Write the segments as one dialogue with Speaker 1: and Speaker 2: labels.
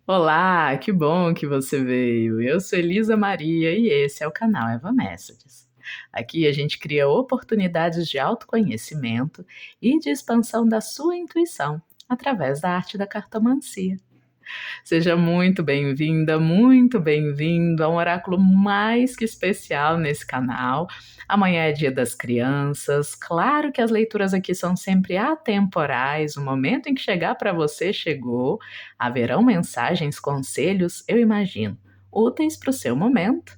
Speaker 1: Olá, que bom que você veio. Eu sou Elisa Maria e esse é o canal Eva Messages. Aqui a gente cria oportunidades de autoconhecimento e de expansão da sua intuição através da arte da cartomancia. Seja muito bem-vindo a um oráculo mais que especial nesse canal. Amanhã é Dia das Crianças. Claro que as leituras aqui são sempre atemporais. O momento em que chegar para você chegou. Haverão mensagens, conselhos, eu imagino, úteis para o seu momento,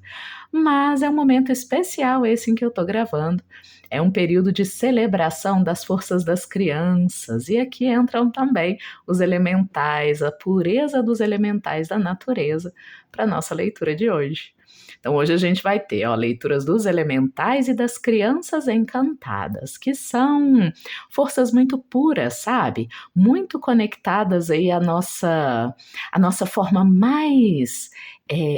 Speaker 1: mas é um momento especial esse em que eu estou gravando. É um período de celebração das forças das crianças, e aqui entram também os elementais, a pureza dos elementais da natureza, para a nossa leitura de hoje. Então, hoje a gente vai ter leituras dos elementais e das crianças encantadas, que são forças muito puras, sabe? Muito conectadas aí à nossa forma mais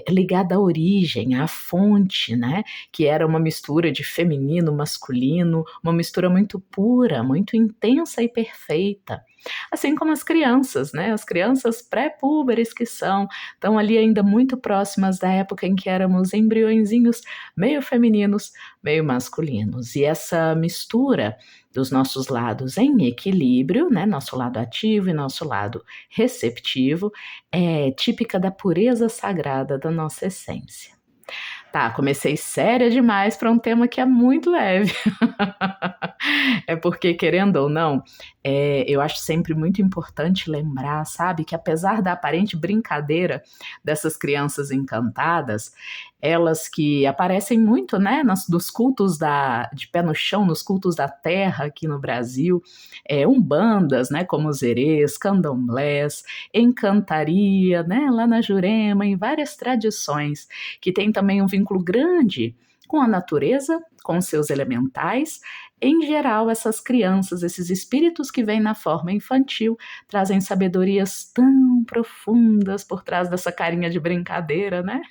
Speaker 1: ligada à origem, à fonte, né? Que era uma mistura de feminino, masculino, uma mistura muito pura, muito intensa e perfeita. Assim como as crianças, né? As crianças pré-púberes que são, estão ali ainda muito próximas da época em que éramos embriõezinhos meio femininos, meio masculinos. E essa mistura dos nossos lados em equilíbrio, né? Nosso lado ativo e nosso lado receptivo, é típica da pureza sagrada da nossa essência. Tá, comecei séria demais para um tema que é muito leve. É porque, querendo ou não, eu acho sempre muito importante lembrar, sabe, que apesar da aparente brincadeira dessas crianças encantadas, elas que aparecem muito, né, dos cultos de pé no chão, nos cultos da terra aqui no Brasil, umbandas, né, como os erês, candomblés, encantaria, né, lá na Jurema, em várias tradições, que tem também um vínculo grande com a natureza, com seus elementais. Em geral, essas crianças, esses espíritos que vêm na forma infantil, trazem sabedorias tão profundas por trás dessa carinha de brincadeira, né?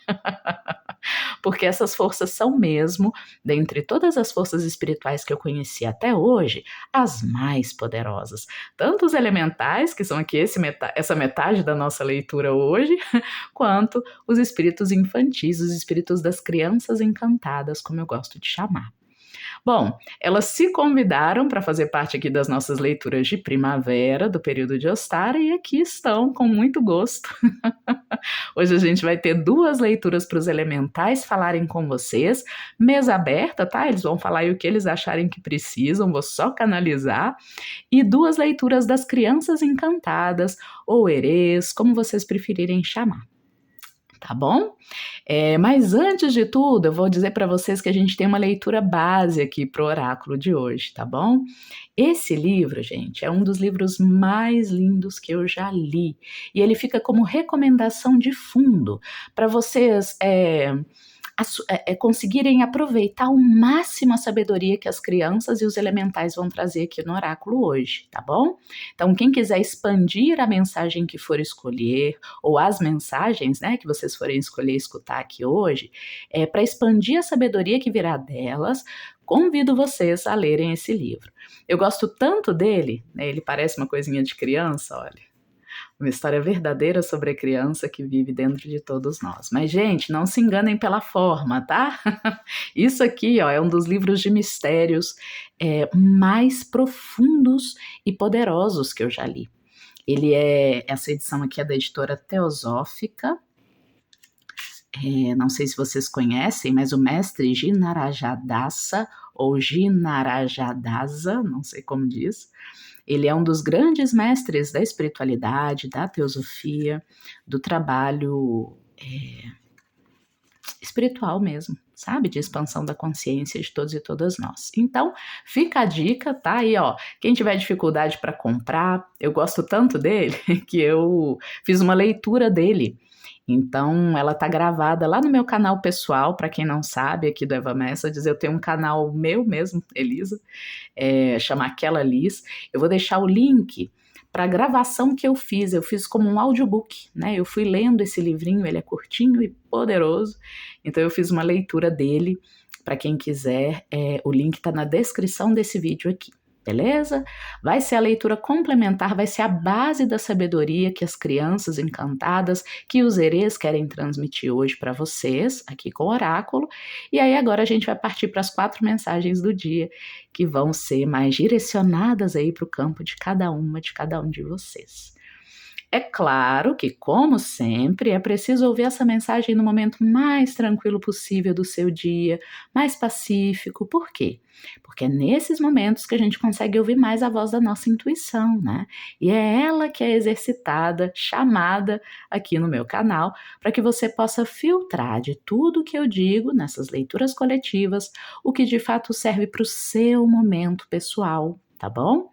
Speaker 1: Porque essas forças são mesmo, dentre todas as forças espirituais que eu conheci até hoje, as mais poderosas. Tanto os elementais, que são aqui essa metade da nossa leitura hoje, quanto os espíritos infantis, os espíritos das crianças encantadas, como eu gosto de chamar. Bom, elas se convidaram para fazer parte aqui das nossas leituras de primavera, do período de Ostara, e aqui estão com muito gosto. Hoje a gente vai ter duas leituras para os elementais falarem com vocês, mesa aberta, tá? Eles vão falar aí o que eles acharem que precisam, vou só canalizar, e duas leituras das crianças encantadas, ou herês, como vocês preferirem chamar. Tá bom? Mas antes de tudo, eu vou dizer para vocês que a gente tem uma leitura base aqui para o oráculo de hoje, tá bom? Esse livro, gente, é um dos livros mais lindos que eu já li. E ele fica como recomendação de fundo para vocês conseguirem aproveitar ao máximo a sabedoria que as crianças e os elementais vão trazer aqui no oráculo hoje, tá bom? Então, quem quiser expandir a mensagem que for escolher, ou as mensagens, né, que vocês forem escolher escutar aqui hoje, para expandir a sabedoria que virá delas, convido vocês a lerem esse livro. Eu gosto tanto dele, né, ele parece uma coisinha de criança, olha. Uma história verdadeira sobre a criança que vive dentro de todos nós. Mas, gente, não se enganem pela forma, tá? Isso aqui, ó, é um dos livros de mistérios mais profundos e poderosos que eu já li. Essa edição aqui é da editora Teosófica. Não sei se vocês conhecem, mas o mestre Ginarajadasa, ou Ginarajadasa, não sei como diz, ele é um dos grandes mestres da espiritualidade, da teosofia, do trabalho espiritual mesmo, sabe? De expansão da consciência de todos e todas nós. Então, fica a dica, tá aí, ó. Quem tiver dificuldade para comprar, eu gosto tanto dele que eu fiz uma leitura dele. Então, ela tá gravada lá no meu canal pessoal, para quem não sabe, aqui do Eva Messages, eu tenho um canal meu mesmo, Elisa, chama Aquela Liz. Eu vou deixar o link para a gravação que eu fiz como um audiobook, né? Eu fui lendo esse livrinho, ele é curtinho e poderoso, então eu fiz uma leitura dele, para quem quiser, o link está na descrição desse vídeo aqui. beleza? Vai ser a leitura complementar, vai ser a base da sabedoria que as crianças encantadas, que os herês querem transmitir hoje para vocês, aqui com o oráculo. E aí agora a gente vai partir para as 4 mensagens do dia, que vão ser mais direcionadas aí para o campo de cada um de vocês. É claro que, como sempre, é preciso ouvir essa mensagem no momento mais tranquilo possível do seu dia, mais pacífico. Por quê? Porque é nesses momentos que a gente consegue ouvir mais a voz da nossa intuição, né? E é ela que é exercitada, chamada aqui no meu canal, para que você possa filtrar de tudo que eu digo nessas leituras coletivas, o que de fato serve para o seu momento pessoal, tá bom?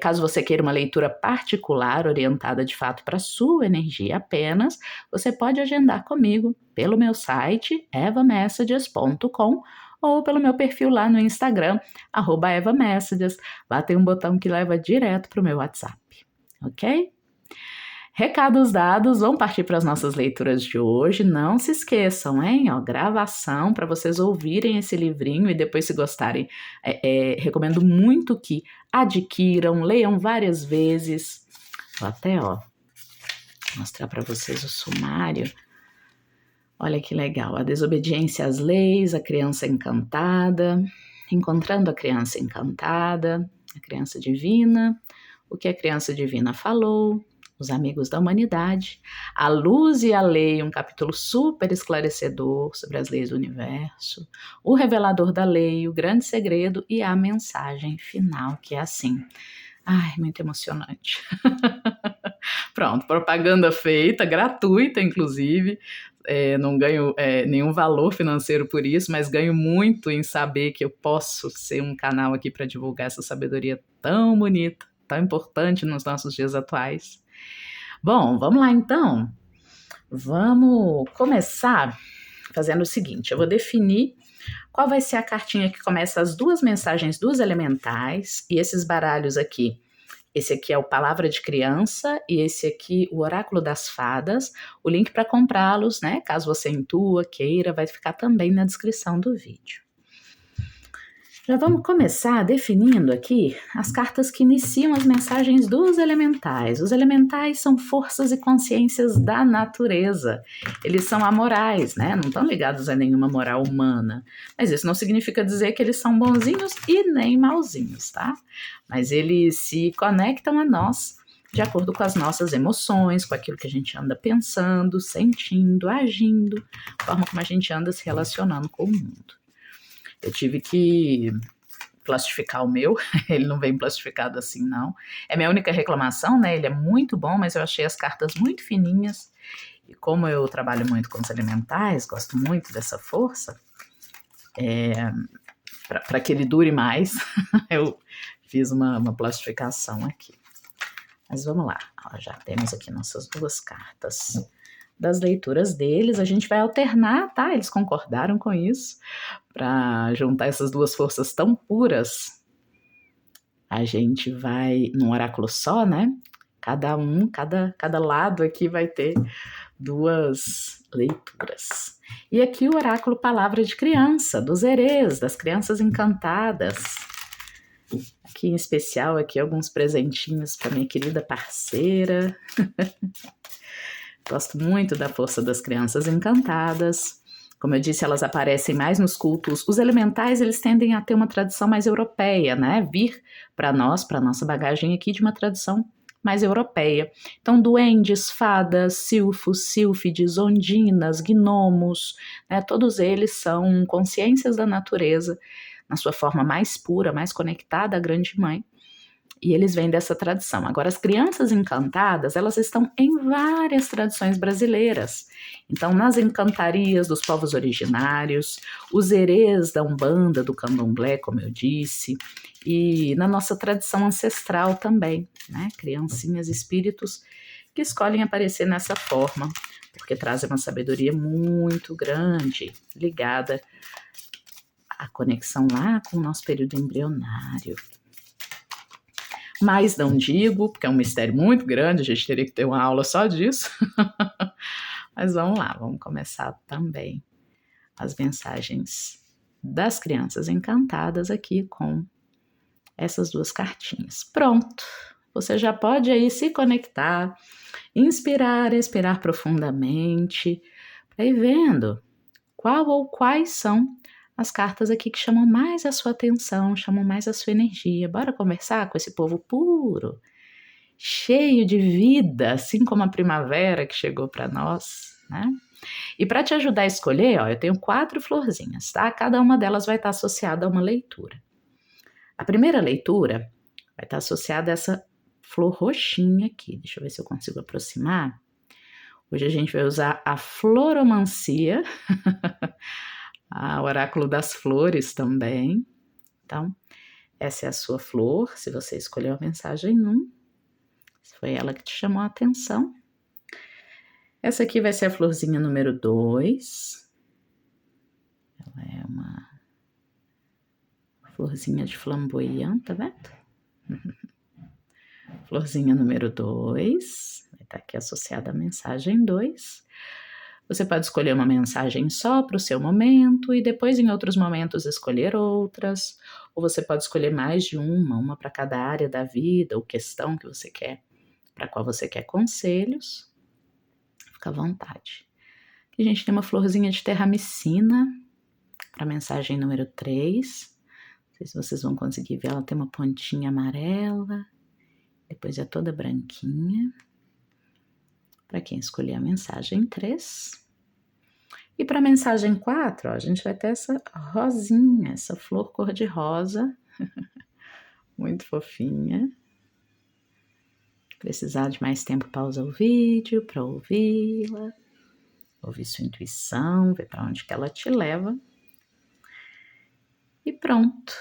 Speaker 1: Caso você queira uma leitura particular, orientada de fato para a sua energia apenas, você pode agendar comigo pelo meu site evamessages.com ou pelo meu perfil lá no Instagram, @evamessages. Lá tem um botão que leva direto para o meu WhatsApp, ok? Recados dados, vamos partir para as nossas leituras de hoje. Não se esqueçam, hein? Ó, gravação para vocês ouvirem esse livrinho e depois, se gostarem, recomendo muito que adquiram, leiam várias vezes. Vou até, mostrar para vocês o sumário. Olha que legal. A desobediência às leis, a criança encantada, encontrando a criança encantada, a criança divina, o que a criança divina falou, os amigos da humanidade, a luz e a lei, um capítulo super esclarecedor sobre as leis do universo, o revelador da lei, o grande segredo e a mensagem final, que é assim. Ai, muito emocionante. Pronto, propaganda feita, gratuita, inclusive. Não ganho nenhum valor financeiro por isso, mas ganho muito em saber que eu posso ser um canal aqui para divulgar essa sabedoria tão bonita, tão importante nos nossos dias atuais. Bom, vamos lá então. Vamos começar fazendo o seguinte: eu vou definir qual vai ser a cartinha que começa as 2 mensagens dos elementais, e esses baralhos aqui. Esse aqui é o Palavra de Criança e esse aqui o Oráculo das Fadas. O link para comprá-los, né, caso você intua, queira, vai ficar também na descrição do vídeo. Já vamos começar definindo aqui as cartas que iniciam as mensagens dos elementais. Os elementais são forças e consciências da natureza. Eles são amorais, né? Não estão ligados a nenhuma moral humana. Mas isso não significa dizer que eles são bonzinhos e nem mauzinhos, tá? Mas eles se conectam a nós de acordo com as nossas emoções, com aquilo que a gente anda pensando, sentindo, agindo, a forma como a gente anda se relacionando com o mundo. Eu tive que plastificar o meu, ele não vem plastificado assim, não. É minha única reclamação, né? Ele é muito bom, mas eu achei as cartas muito fininhas. E como eu trabalho muito com os elementais, gosto muito dessa força, para que ele dure mais, eu fiz uma plastificação aqui. Mas vamos lá, já temos aqui nossas 2 cartas das leituras deles. A gente vai alternar, tá? Eles concordaram com isso, para juntar essas 2 forças tão puras. A gente vai num oráculo só, né? Cada lado aqui vai ter 2 leituras. E aqui o oráculo Palavra de Criança, dos herês, das crianças encantadas. Aqui em especial, aqui alguns presentinhos para minha querida parceira. Gosto muito da força das crianças encantadas. Como eu disse, elas aparecem mais nos cultos. Os elementais, eles tendem a ter uma tradição mais europeia, né? Vir para nós, para nossa bagagem aqui, de uma tradição mais europeia. Então, duendes, fadas, silfos, sílfides, ondinas, gnomos, né? Todos eles são consciências da natureza, na sua forma mais pura, mais conectada à Grande Mãe. E eles vêm dessa tradição. Agora, as crianças encantadas, elas estão em várias tradições brasileiras. Então, nas encantarias dos povos originários, os herês da Umbanda, do Candomblé, como eu disse, e na nossa tradição ancestral também, né? Criancinhas, espíritos que escolhem aparecer nessa forma, porque trazem uma sabedoria muito grande, ligada à conexão lá com o nosso período embrionário. Mas não digo, porque é um mistério muito grande, a gente teria que ter uma aula só disso. Mas vamos lá, vamos começar também as mensagens das crianças encantadas aqui com essas duas cartinhas. Pronto, você já pode aí se conectar, inspirar, expirar profundamente, para ir vendo qual ou quais são as cartas aqui que chamam mais a sua atenção, chamam mais a sua energia. Bora conversar com esse povo puro, cheio de vida, assim como a primavera que chegou para nós, né? E para te ajudar a escolher, ó, eu tenho 4 florzinhas, tá? Cada uma delas vai estar associada a uma leitura. A primeira leitura vai estar associada a essa flor roxinha aqui. Deixa eu ver se eu consigo aproximar. Hoje a gente vai usar a floromancia, o oráculo das flores também. Então, essa é a sua flor, se você escolheu a mensagem 1. Se foi ela que te chamou a atenção. Essa aqui vai ser a florzinha número 2. Ela é uma florzinha de flamboyant, tá vendo? Florzinha número 2, vai estar aqui associada à mensagem 2. Você pode escolher uma mensagem só para o seu momento e depois em outros momentos escolher outras, ou você pode escolher mais de uma para cada área da vida ou questão que você quer, para qual você quer conselhos. Fica à vontade. Aqui a gente tem uma florzinha de terramicina para a mensagem número 3. Não sei se vocês vão conseguir ver, ela tem uma pontinha amarela, depois é toda branquinha. Para quem escolher a mensagem 3. E para a mensagem 4, ó, a gente vai ter essa rosinha, essa flor cor-de-rosa, muito fofinha. Precisar de mais tempo, pausa o vídeo para ouvi-la, ouvir sua intuição, ver para onde que ela te leva. E pronto.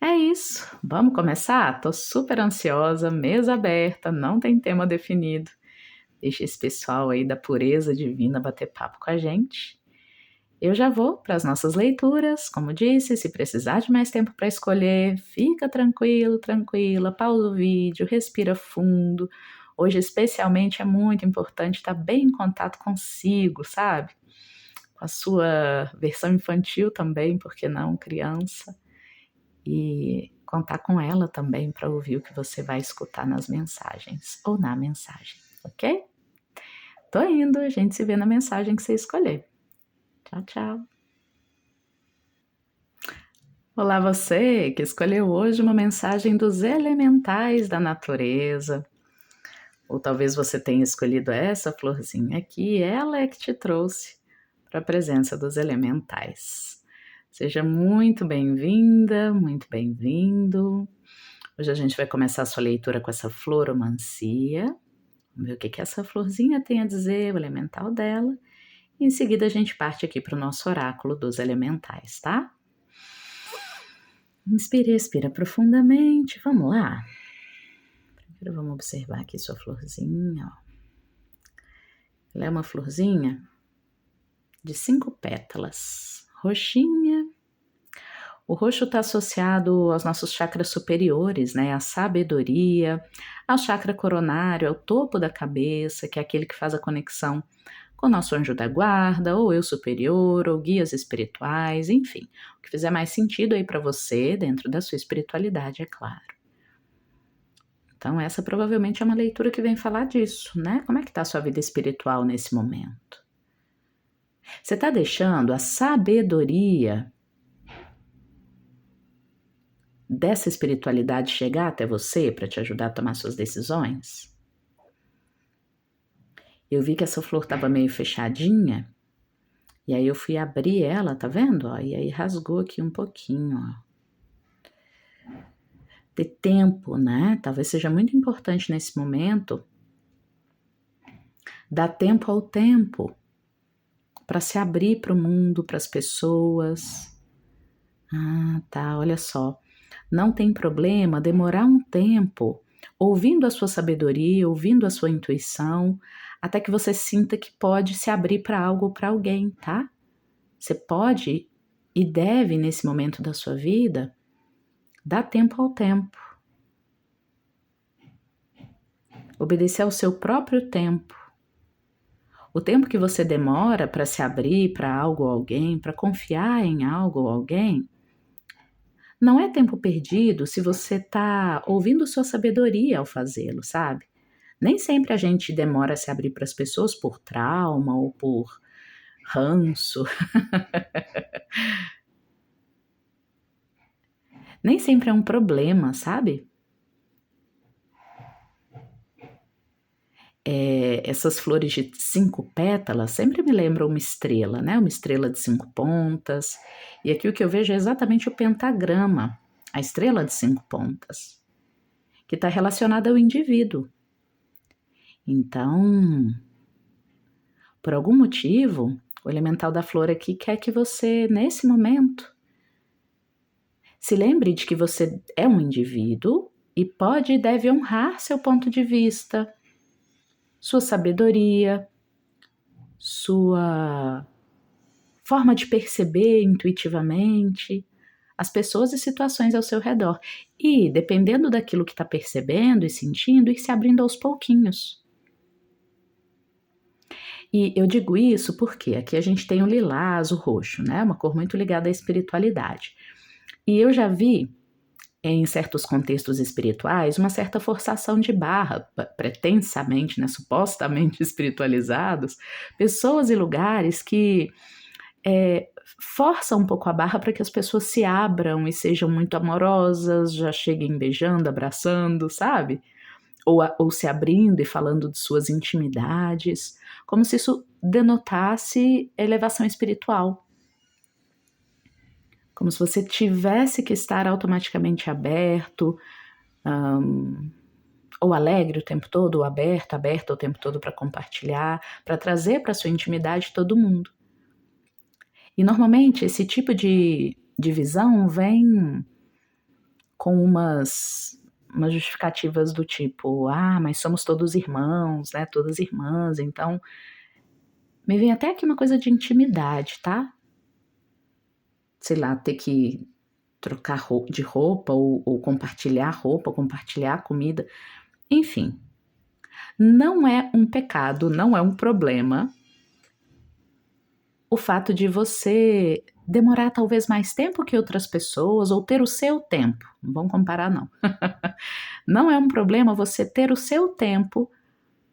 Speaker 1: É isso, vamos começar? Tô super ansiosa, mesa aberta, não tem tema definido. Deixa esse pessoal aí da pureza divina bater papo com a gente. Eu já vou para as nossas leituras, como disse, se precisar de mais tempo para escolher, fica tranquilo, tranquila, pausa o vídeo, respira fundo. Hoje especialmente é muito importante estar bem em contato consigo, sabe? Com a sua versão infantil também, porque não, criança. E contar com ela também para ouvir o que você vai escutar nas mensagens ou na mensagem, ok? Tô indo, a gente se vê na mensagem que você escolher. Tchau, tchau. Olá você que escolheu hoje uma mensagem dos elementais da natureza. Ou talvez você tenha escolhido essa florzinha aqui, ela é que te trouxe para a presença dos elementais. Seja muito bem-vinda, muito bem-vindo. Hoje a gente vai começar a sua leitura com essa floromancia. Vamos ver o que essa florzinha tem a dizer, o elemental dela. E em seguida a gente parte aqui para o nosso oráculo dos elementais, tá? Inspira e expira profundamente. Vamos lá. Primeiro vamos observar aqui sua florzinha. Ó. Ela é uma florzinha de 5 pétalas. Roxinha. O roxo está associado aos nossos chakras superiores, né? À sabedoria, ao chakra coronário, ao topo da cabeça, que é aquele que faz a conexão com o nosso anjo da guarda, ou eu superior, ou guias espirituais, enfim. O que fizer mais sentido aí para você, dentro da sua espiritualidade, é claro. Então essa provavelmente é uma leitura que vem falar disso, né? Como é que está a sua vida espiritual nesse momento? Você está deixando a sabedoria dessa espiritualidade chegar até você para te ajudar a tomar suas decisões? Eu vi que essa flor estava meio fechadinha, e aí eu fui abrir ela, tá vendo? Ó, e aí rasgou aqui um pouquinho, ó. Ter tempo, né? Talvez seja muito importante nesse momento dar tempo ao tempo para se abrir para o mundo, para as pessoas. Ah, tá, olha só. Não tem problema demorar um tempo ouvindo a sua sabedoria, ouvindo a sua intuição, até que você sinta que pode se abrir para algo ou para alguém, tá? Você pode e deve, nesse momento da sua vida, dar tempo ao tempo. Obedecer ao seu próprio tempo. O tempo que você demora para se abrir para algo ou alguém, para confiar em algo ou alguém, Não é tempo perdido se você está ouvindo sua sabedoria ao fazê-lo, sabe? Nem sempre a gente demora a se abrir para as pessoas por trauma ou por ranço. Nem sempre é um problema, sabe? Essas flores de 5 pétalas sempre me lembram uma estrela, né? Uma estrela de 5 pontas. E aqui o que eu vejo é exatamente o pentagrama, a estrela de 5 pontas, que está relacionada ao indivíduo. Então, por algum motivo, o elemental da flor aqui quer que você, nesse momento, se lembre de que você é um indivíduo e pode e deve honrar seu ponto de vista, sua sabedoria, sua forma de perceber intuitivamente as pessoas e situações ao seu redor. E, dependendo daquilo que está percebendo e sentindo, ir se abrindo aos pouquinhos. E eu digo isso porque aqui a gente tem o lilás, o roxo, né? Uma cor muito ligada à espiritualidade. E eu já vi, em certos contextos espirituais, uma certa forçação de barra, pretensamente, né, supostamente espiritualizados, pessoas e lugares que forçam um pouco a barra para que as pessoas se abram e sejam muito amorosas, já cheguem beijando, abraçando, sabe? Ou se abrindo e falando de suas intimidades, como se isso denotasse elevação espiritual. Como se você tivesse que estar automaticamente aberto, ou alegre o tempo todo, ou aberta o tempo todo para compartilhar, para trazer para sua intimidade todo mundo. E normalmente esse tipo de visão vem com umas justificativas do tipo, mas somos todos irmãos, né? Todas irmãs, então me vem até aqui uma coisa de intimidade, tá? Sei lá, ter que trocar de roupa ou compartilhar roupa, compartilhar comida, enfim. Não é um pecado, não é um problema o fato de você demorar talvez mais tempo que outras pessoas ou ter o seu tempo. Não vamos comparar, não. Não é um problema você ter o seu tempo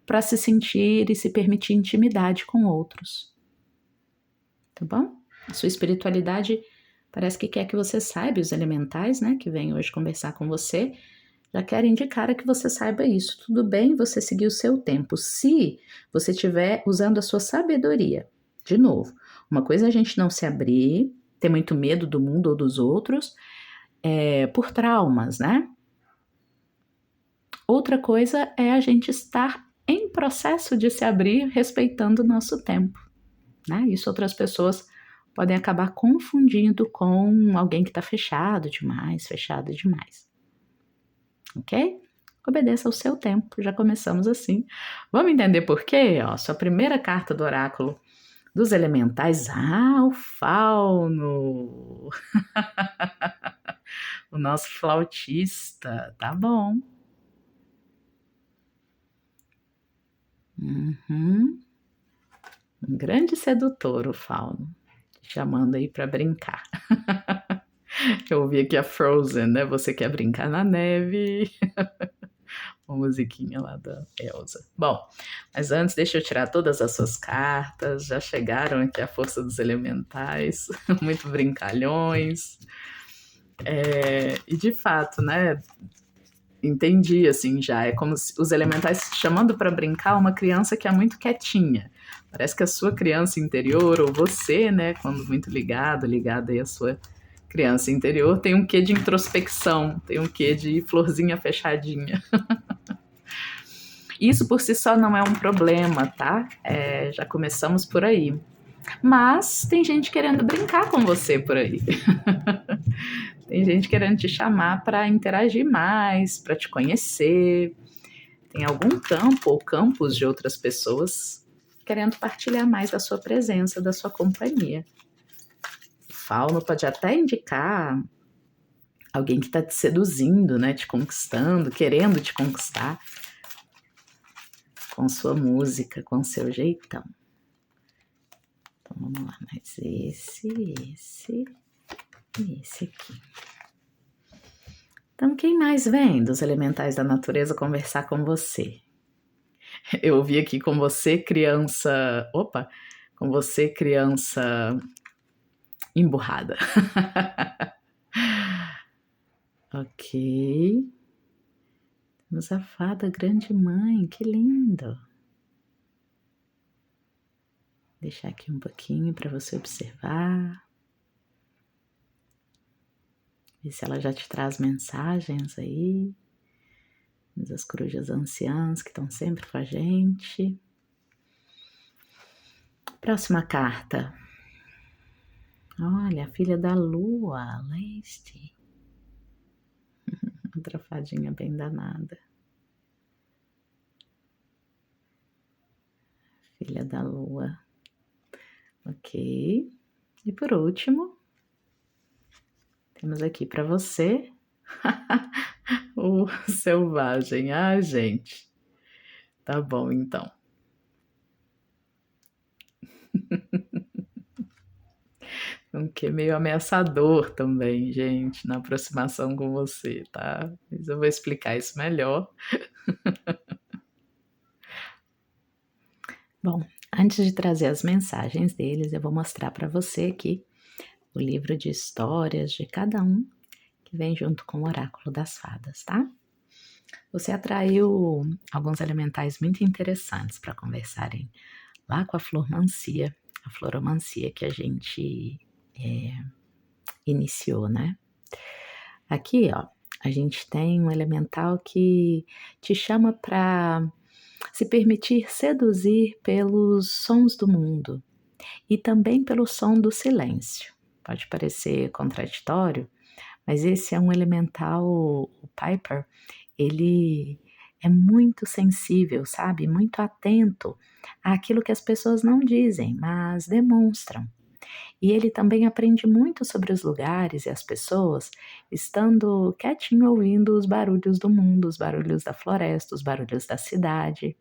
Speaker 1: para se sentir e se permitir intimidade com outros. Tá bom? A sua espiritualidade parece que quer que você saiba, os elementais, né, que vêm hoje conversar com você, já querem de cara que você saiba isso. Tudo bem você seguir o seu tempo, se você estiver usando a sua sabedoria. De novo, uma coisa é a gente não se abrir, ter muito medo do mundo ou dos outros, por traumas, né? Outra coisa é a gente estar em processo de se abrir, respeitando o nosso tempo, né? Isso outras pessoas podem acabar confundindo com alguém que está fechado demais, fechado demais. Ok? Obedeça ao seu tempo, já começamos assim. Vamos entender por quê? Ó, sua primeira carta do oráculo dos elementais, o fauno. O nosso flautista, tá bom. Um grande sedutor, o fauno, chamando aí para brincar. Eu ouvi aqui a Frozen, né? Você quer brincar na neve? Uma musiquinha lá da Elsa. Bom, mas antes deixa eu tirar todas as suas cartas. Já chegaram aqui a força dos elementais, muito brincalhões. E de fato, né? Entendi, assim, já. É como se os elementais chamando para brincar uma criança que é muito quietinha. Parece que a sua criança interior, ou você, né, quando muito ligada aí à sua criança interior, tem um quê de introspecção, tem um quê de florzinha fechadinha. Isso por si só não é um problema, tá? Já começamos por aí. Mas tem gente querendo brincar com você por aí. Tem gente querendo te chamar para interagir mais, para te conhecer. Tem algum campo ou campos de outras pessoas querendo partilhar mais da sua presença, da sua companhia. O fauno pode até indicar alguém que está te seduzindo, né, te conquistando, querendo te conquistar com sua música, com seu jeitão. Então vamos lá, mais esse e esse aqui. Então, quem mais vem dos elementais da natureza conversar com você? Eu ouvi aqui com você, criança. Opa! Com você, criança emburrada. Ok. Temos a fada grande mãe, que lindo. Deixar aqui um pouquinho para você observar. Ver se ela já te traz mensagens aí. As corujas anciãs que estão sempre com a gente. Próxima carta. Olha, a filha da lua, Leste. Outra fadinha bem danada. Filha da lua. Ok. E por último, temos aqui para você o selvagem. Ah, gente. Tá bom, então. Um que meio ameaçador também, gente, na aproximação com você, tá? Mas eu vou explicar isso melhor. Bom, antes de trazer as mensagens deles, eu vou mostrar para você aqui o livro de histórias de cada um que vem junto com o oráculo das fadas, tá? Você atraiu alguns elementais muito interessantes para conversarem lá com a floromancia que a gente iniciou, né? Aqui, ó, a gente tem um elemental que te chama para se permitir seduzir pelos sons do mundo e também pelo som do silêncio. Pode parecer contraditório, mas esse é um elemental, o Piper, ele é muito sensível, sabe? Muito atento àquilo que as pessoas não dizem, mas demonstram. E ele também aprende muito sobre os lugares e as pessoas, estando quietinho ouvindo os barulhos do mundo, os barulhos da floresta, os barulhos da cidade.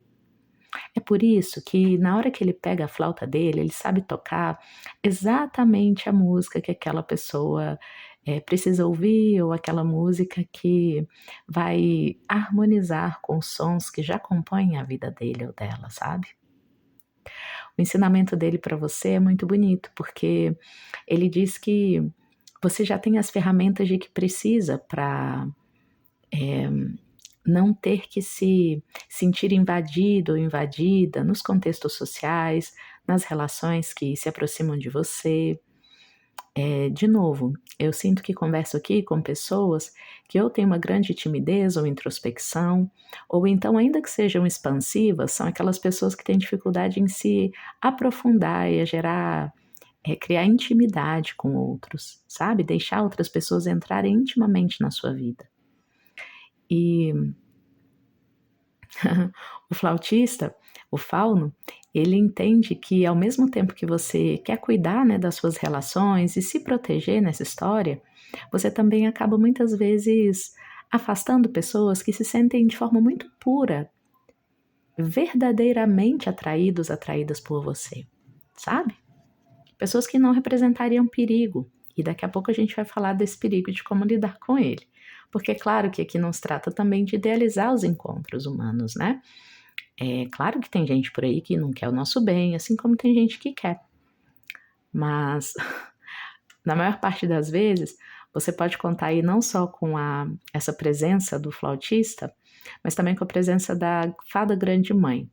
Speaker 1: É por isso que na hora que ele pega a flauta dele, ele sabe tocar exatamente a música que aquela pessoa precisa ouvir, ou aquela música que vai harmonizar com os sons que já compõem a vida dele ou dela, sabe? O ensinamento dele para você é muito bonito, porque ele diz que você já tem as ferramentas de que precisa para não ter que se sentir invadido ou invadida nos contextos sociais, nas relações que se aproximam de você. De novo, eu sinto que converso aqui com pessoas que ou têm uma grande timidez ou introspecção, ou então, ainda que sejam expansivas, são aquelas pessoas que têm dificuldade em se aprofundar e a gerar, criar intimidade com outros, sabe? Deixar outras pessoas entrarem intimamente na sua vida. E o flautista, o fauno, ele entende que ao mesmo tempo que você quer cuidar, né, das suas relações e se proteger nessa história, você também acaba muitas vezes afastando pessoas que se sentem de forma muito pura, verdadeiramente atraídas por você, sabe? Pessoas que não representariam perigo. E daqui a pouco a gente vai falar desse perigo e de como lidar com ele. Porque é claro que aqui não se trata também de idealizar os encontros humanos, né? É claro que tem gente por aí que não quer o nosso bem, assim como tem gente que quer. Mas, na maior parte das vezes, você pode contar aí não só com essa presença do flautista, mas também com a presença da fada grande mãe.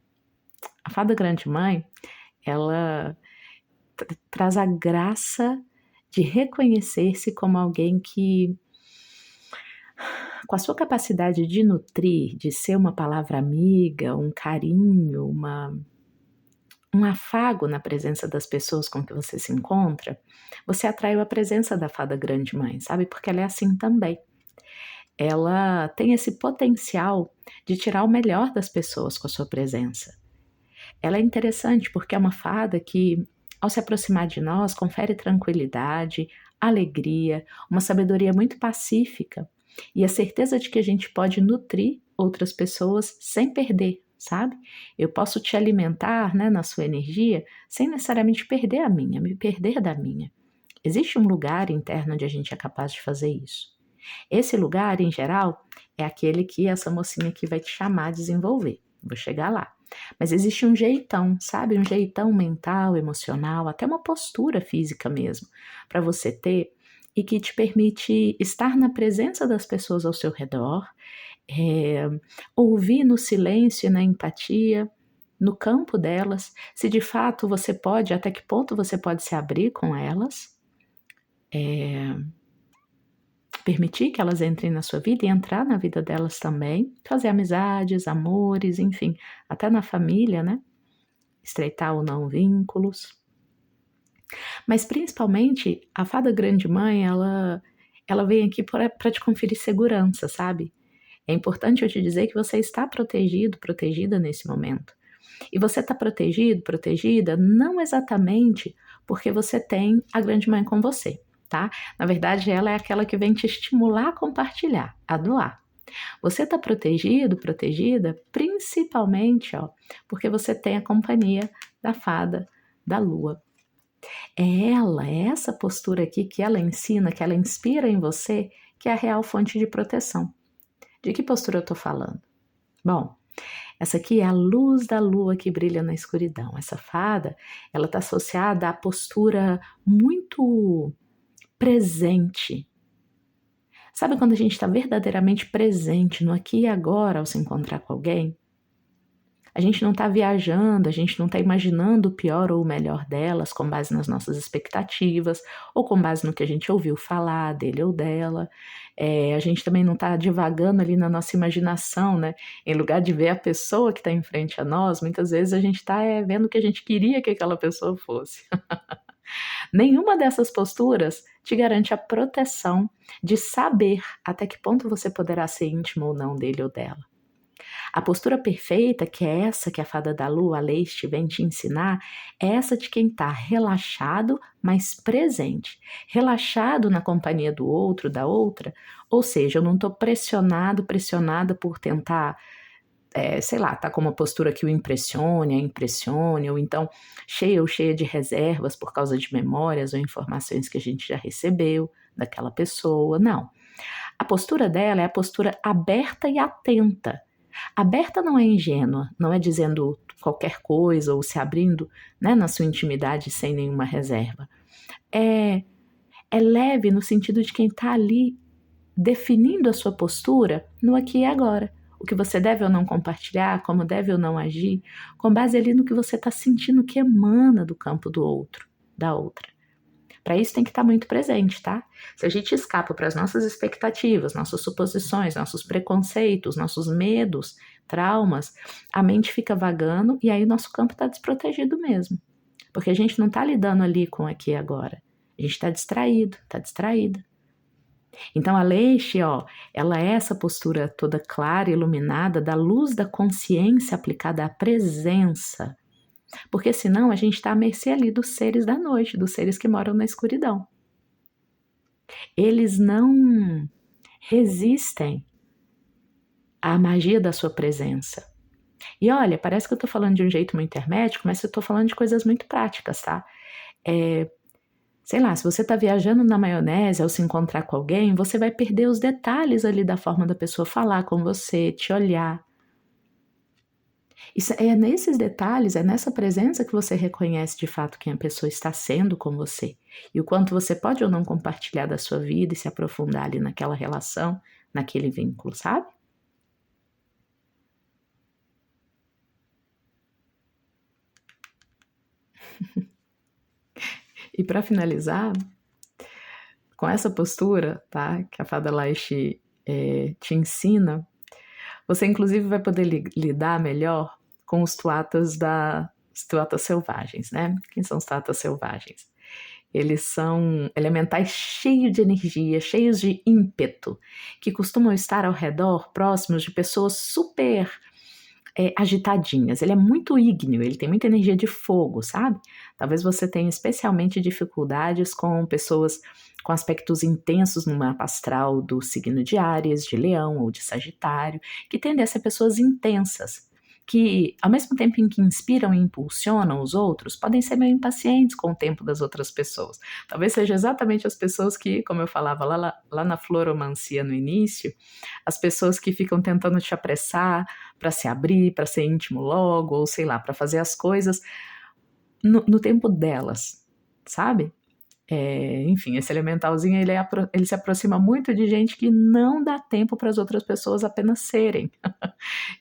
Speaker 1: A fada grande mãe, ela traz a graça de reconhecer-se como alguém que, com a sua capacidade de nutrir, de ser uma palavra amiga, um carinho, um afago na presença das pessoas com que você se encontra, você atraiu a presença da fada grande mãe, sabe? Porque ela é assim também. Ela tem esse potencial de tirar o melhor das pessoas com a sua presença. Ela é interessante porque é uma fada que, ao se aproximar de nós, confere tranquilidade, alegria, uma sabedoria muito pacífica e a certeza de que a gente pode nutrir outras pessoas sem perder, sabe? Eu posso te alimentar, né, na sua energia sem necessariamente perder a minha, me perder da minha. Existe um lugar interno onde a gente é capaz de fazer isso. Esse lugar, em geral, é aquele que essa mocinha aqui vai te chamar a desenvolver. Vou chegar lá. Mas existe um jeitão, sabe? Um jeitão mental, emocional, até uma postura física mesmo, para você ter e que te permite estar na presença das pessoas ao seu redor, é, ouvir no silêncio e na empatia, no campo delas, se de fato você pode, até que ponto você pode se abrir com elas, permitir que elas entrem na sua vida e entrar na vida delas também, fazer amizades, amores, enfim, até na família, né? Estreitar ou não vínculos. Mas principalmente a fada grande mãe, ela vem aqui para te conferir segurança, sabe? É importante eu te dizer que você está protegido, protegida nesse momento. E você está protegido, protegida, não exatamente porque você tem a grande mãe com você, tá? Na verdade, ela é aquela que vem te estimular a compartilhar, a doar. Você está protegido, protegida, principalmente, ó, porque você tem a companhia da fada da lua. É essa postura aqui que ela ensina, que ela inspira em você, que é a real fonte de proteção. De que postura eu estou falando? Bom, essa aqui é a luz da lua que brilha na escuridão. Essa fada, ela está associada à postura muito presente. Sabe quando a gente está verdadeiramente presente no aqui e agora ao se encontrar com alguém? A gente não está viajando, a gente não está imaginando o pior ou o melhor delas com base nas nossas expectativas ou com base no que a gente ouviu falar dele ou dela. A gente também não está divagando ali na nossa imaginação, né? Em lugar de ver a pessoa que está em frente a nós, muitas vezes a gente está vendo o que a gente queria que aquela pessoa fosse. Nenhuma dessas posturas te garante a proteção de saber até que ponto você poderá ser íntimo ou não dele ou dela. A postura perfeita, que é essa que a fada da lua, a Leste, vem te ensinar, é essa de quem está relaxado, mas presente. Relaxado na companhia do outro, da outra, ou seja, eu não estou pressionada por tentar, sei lá, tá com uma postura que o impressione, a impressione, ou então cheia de reservas por causa de memórias ou informações que a gente já recebeu daquela pessoa. Não. A postura dela é a postura aberta e atenta. Aberta não é ingênua, não é dizendo qualquer coisa ou se abrindo, né, na sua intimidade sem nenhuma reserva. É leve no sentido de quem está ali definindo a sua postura no aqui e agora. O que você deve ou não compartilhar, como deve ou não agir, com base ali no que você está sentindo que emana do campo do outro, da outra. Para isso tem que estar muito presente, tá? Se a gente escapa para as nossas expectativas, nossas suposições, nossos preconceitos, nossos medos, traumas, a mente fica vagando e aí o nosso campo está desprotegido mesmo. Porque a gente não está lidando ali com aqui e agora. A gente está distraído, está distraída. Então a Leixe, ó, ela é essa postura toda clara, iluminada, da luz da consciência aplicada à presença. Porque senão a gente está à mercê ali dos seres da noite, dos seres que moram na escuridão. Eles não resistem à magia da sua presença. E olha, parece que eu estou falando de um jeito muito hermético, mas eu estou falando de coisas muito práticas, tá? Sei lá, se você está viajando na maionese ao se encontrar com alguém, você vai perder os detalhes ali da forma da pessoa falar com você, te olhar. Isso é nesses detalhes, é nessa presença que você reconhece de fato quem a pessoa está sendo com você e o quanto você pode ou não compartilhar da sua vida e se aprofundar ali naquela relação, naquele vínculo, sabe? E para finalizar, com essa postura, tá, que a fada Laixe te ensina, você inclusive vai poder lidar melhor com os tuatas selvagens, né? Quem são os tuatas selvagens? Eles são elementais cheios de energia, cheios de ímpeto, que costumam estar ao redor, próximos de pessoas super agitadinhas. Ele é muito ígneo, ele tem muita energia de fogo, sabe? Talvez você tenha especialmente dificuldades com pessoas com aspectos intensos no mapa astral do signo de Áries, de Leão ou de Sagitário, que tendem a ser pessoas intensas, que, ao mesmo tempo em que inspiram e impulsionam os outros, podem ser meio impacientes com o tempo das outras pessoas. Talvez seja exatamente as pessoas que, como eu falava lá na floromancia no início, as pessoas que ficam tentando te apressar para se abrir, para ser íntimo logo, ou sei lá, para fazer as coisas no tempo delas, sabe? Enfim, esse elementalzinho ele se aproxima muito de gente que não dá tempo para as outras pessoas apenas serem,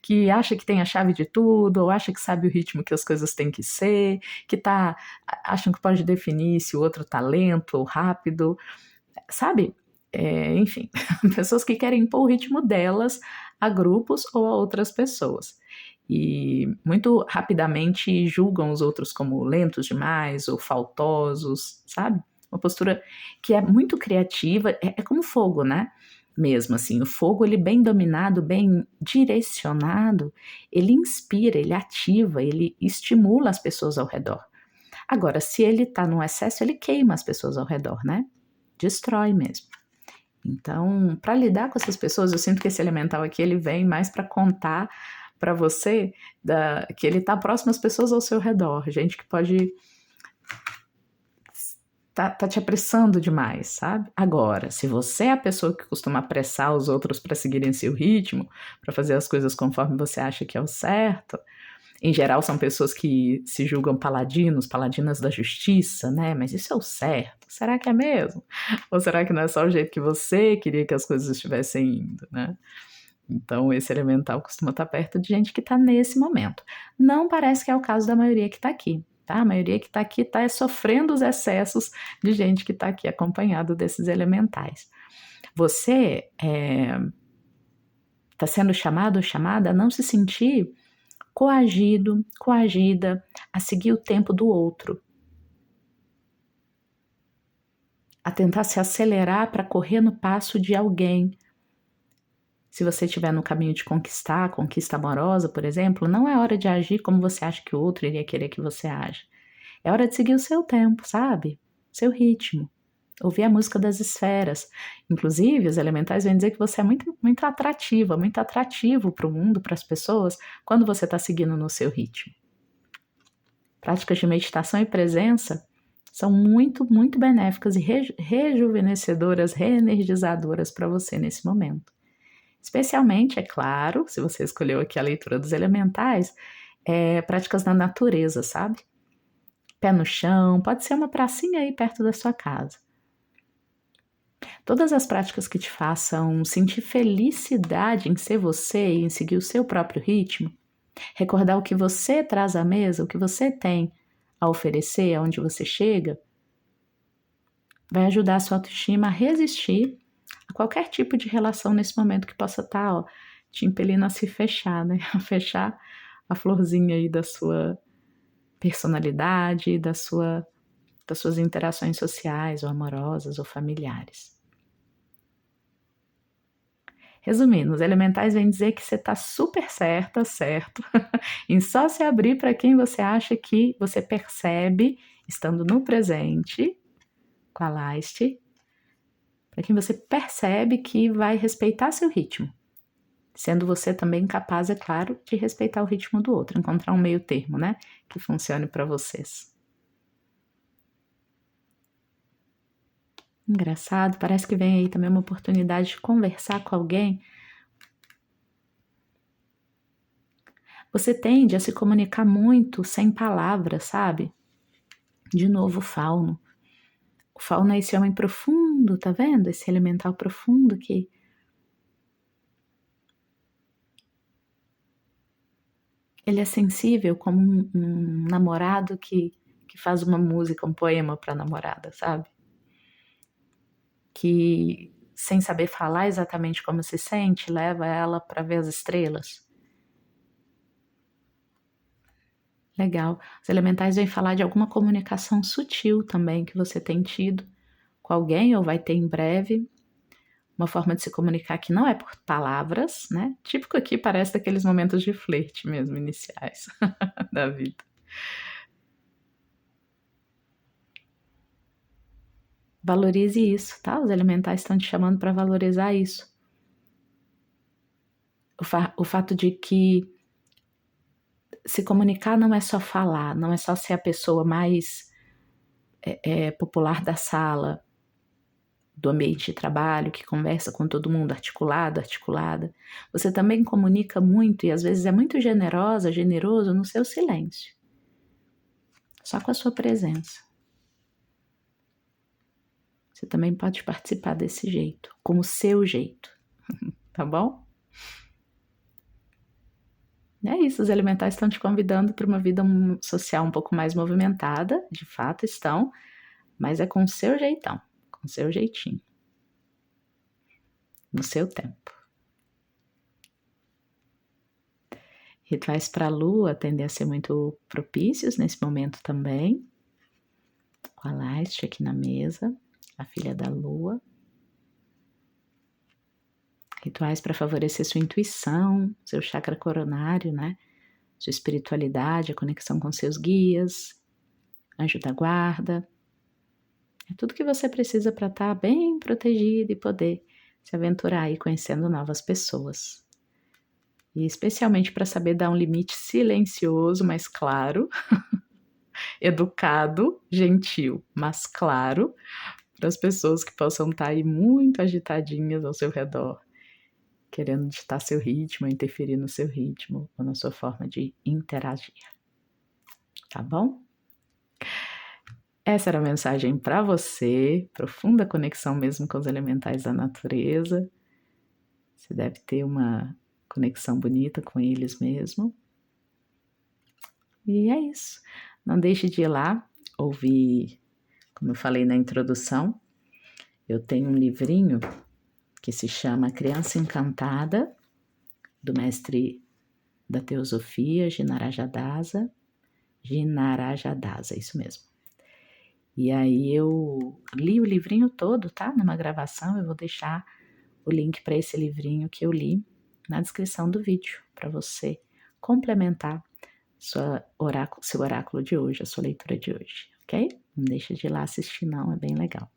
Speaker 1: que acha que tem a chave de tudo, ou acha que sabe o ritmo que as coisas têm que ser, acham que pode definir se o outro tá lento ou rápido, sabe? Enfim, pessoas que querem impor o ritmo delas a grupos ou a outras pessoas. E muito rapidamente julgam os outros como lentos demais ou faltosos, sabe? Uma postura que é muito criativa, é como fogo, né? Mesmo assim, o fogo, ele bem dominado, bem direcionado, ele inspira, ele ativa, ele estimula as pessoas ao redor. Agora, se ele tá no excesso, ele queima as pessoas ao redor, né? Destrói mesmo. Então, para lidar com essas pessoas, eu sinto que esse elemental aqui, ele vem mais para contar para você que ele tá próximo às pessoas ao seu redor, gente que pode tá te apressando demais, sabe? Agora, se você é a pessoa que costuma apressar os outros para seguirem seu ritmo, para fazer as coisas conforme você acha que é o certo, em geral são pessoas que se julgam paladinas da justiça, né? Mas isso é o certo. Será que é mesmo? Ou será que não é só o jeito que você queria que as coisas estivessem indo, né? Então, esse elemental costuma estar perto de gente que está nesse momento. Não parece que é o caso da maioria que está aqui, tá? A maioria que está aqui está sofrendo os excessos de gente que está aqui acompanhado desses elementais. Você está sendo chamado ou chamada a não se sentir coagido, coagida a seguir o tempo do outro, a tentar se acelerar para correr no passo de alguém. Se você estiver no caminho de conquista amorosa, por exemplo, não é hora de agir como você acha que o outro iria querer que você aja. É hora de seguir o seu tempo, sabe? Seu ritmo. Ouvir a música das esferas. Inclusive, os elementais vêm dizer que você é muito, muito atrativa, muito atrativo para o mundo, para as pessoas, quando você está seguindo no seu ritmo. Práticas de meditação e presença são muito, muito benéficas e rejuvenescedoras, reenergizadoras para você nesse momento. Especialmente, é claro, se você escolheu aqui a leitura dos elementais, práticas na natureza, sabe? Pé no chão, pode ser uma pracinha aí perto da sua casa. Todas as práticas que te façam sentir felicidade em ser você e em seguir o seu próprio ritmo, recordar o que você traz à mesa, o que você tem a oferecer, aonde você chega, vai ajudar a sua autoestima a resistir a qualquer tipo de relação nesse momento que possa estar, te impelindo a se fechar, né? A fechar a florzinha aí da sua personalidade, das suas interações sociais, ou amorosas, ou familiares. Resumindo, os elementais vêm dizer que você está super certa, certo, em só se abrir para quem você acha que você percebe, estando no presente, com a Laiste, para quem você percebe que vai respeitar seu ritmo, sendo você também capaz, é claro, de respeitar o ritmo do outro, encontrar um meio termo, né, que funcione para vocês. Engraçado, parece que vem aí também uma oportunidade de conversar com alguém. Você tende a se comunicar muito sem palavras, sabe? De novo, o fauno. O fauno é esse homem profundo, tá vendo? Esse elemental profundo que ele é sensível como um namorado que faz uma música, um poema para a namorada, sabe? Que, sem saber falar exatamente como se sente, leva ela para ver as estrelas. Legal. Os elementais vêm falar de alguma comunicação sutil também que você tem tido com alguém ou vai ter em breve. Uma forma de se comunicar que não é por palavras, né? Típico aqui parece daqueles momentos de flerte mesmo, iniciais da vida. Valorize isso, tá? Os elementais estão te chamando para valorizar isso. O fato de que Se comunicar não é só falar, não é só ser a pessoa mais popular da sala, do ambiente de trabalho, que conversa com todo mundo articulada. Você também comunica muito e às vezes é muito generoso no seu silêncio. Só com a sua presença. Você também pode participar desse jeito, com o seu jeito, tá bom? É isso, os elementais estão te convidando para uma vida social um pouco mais movimentada, de fato estão, mas é com o seu jeitão, com o seu jeitinho, no seu tempo. Rituais para a lua tendem a ser muito propícios nesse momento também, com a Leste aqui na mesa, a filha da lua. Rituais para favorecer sua intuição, seu chakra coronário, né? Sua espiritualidade, a conexão com seus guias, anjo da guarda. É tudo que você precisa para estar bem protegido e poder se aventurar aí conhecendo novas pessoas. E especialmente para saber dar um limite silencioso, mas claro, educado, gentil, mas claro, para as pessoas que possam estar aí muito agitadinhas ao seu redor, querendo ditar seu ritmo, interferir no seu ritmo ou na sua forma de interagir. Tá bom? Essa era a mensagem para você, profunda conexão mesmo com os elementais da natureza. Você deve ter uma conexão bonita com eles mesmo. E é isso. Não deixe de ir lá ouvir, como eu falei na introdução, eu tenho um livrinho que se chama Criança Encantada, do mestre da Teosofia, Ginarajadasa, isso mesmo. E aí eu li o livrinho todo, tá? Numa gravação, eu vou deixar o link para esse livrinho que eu li na descrição do vídeo, para você complementar seu oráculo de hoje, a sua leitura de hoje, ok? Não deixa de ir lá assistir não, é bem legal.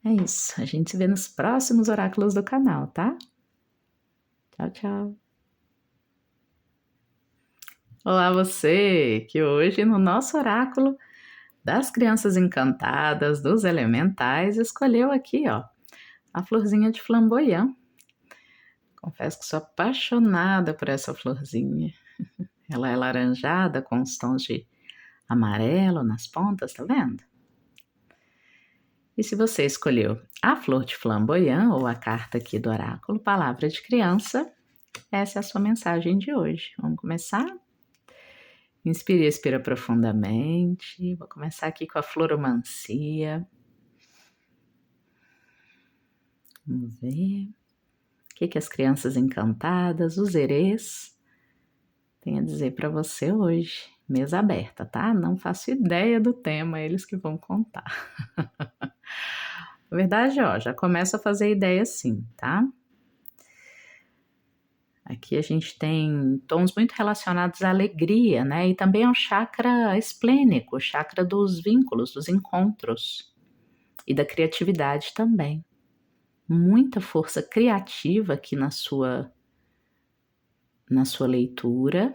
Speaker 1: É isso, a gente se vê nos próximos oráculos do canal, tá? Tchau, tchau. Olá você, que hoje no nosso oráculo das crianças encantadas, dos elementais, escolheu aqui, ó, a florzinha de flamboyant. Confesso que sou apaixonada por essa florzinha. Ela é laranjada com os tons de amarelo nas pontas, tá vendo? E se você escolheu a flor de flamboyant ou a carta aqui do oráculo, palavra de criança, essa é a sua mensagem de hoje. Vamos começar? Inspire e expira profundamente. Vou começar aqui com a floromancia. Vamos ver. O que as crianças encantadas, os erês, têm a dizer para você hoje. Mesa aberta, tá? Não faço ideia do tema, eles que vão contar. Na verdade, ó, já começo a fazer ideia sim, tá? Aqui a gente tem tons muito relacionados à alegria, né? E também ao chakra esplênico, o chakra dos vínculos, dos encontros e da criatividade também. Muita força criativa aqui na sua leitura.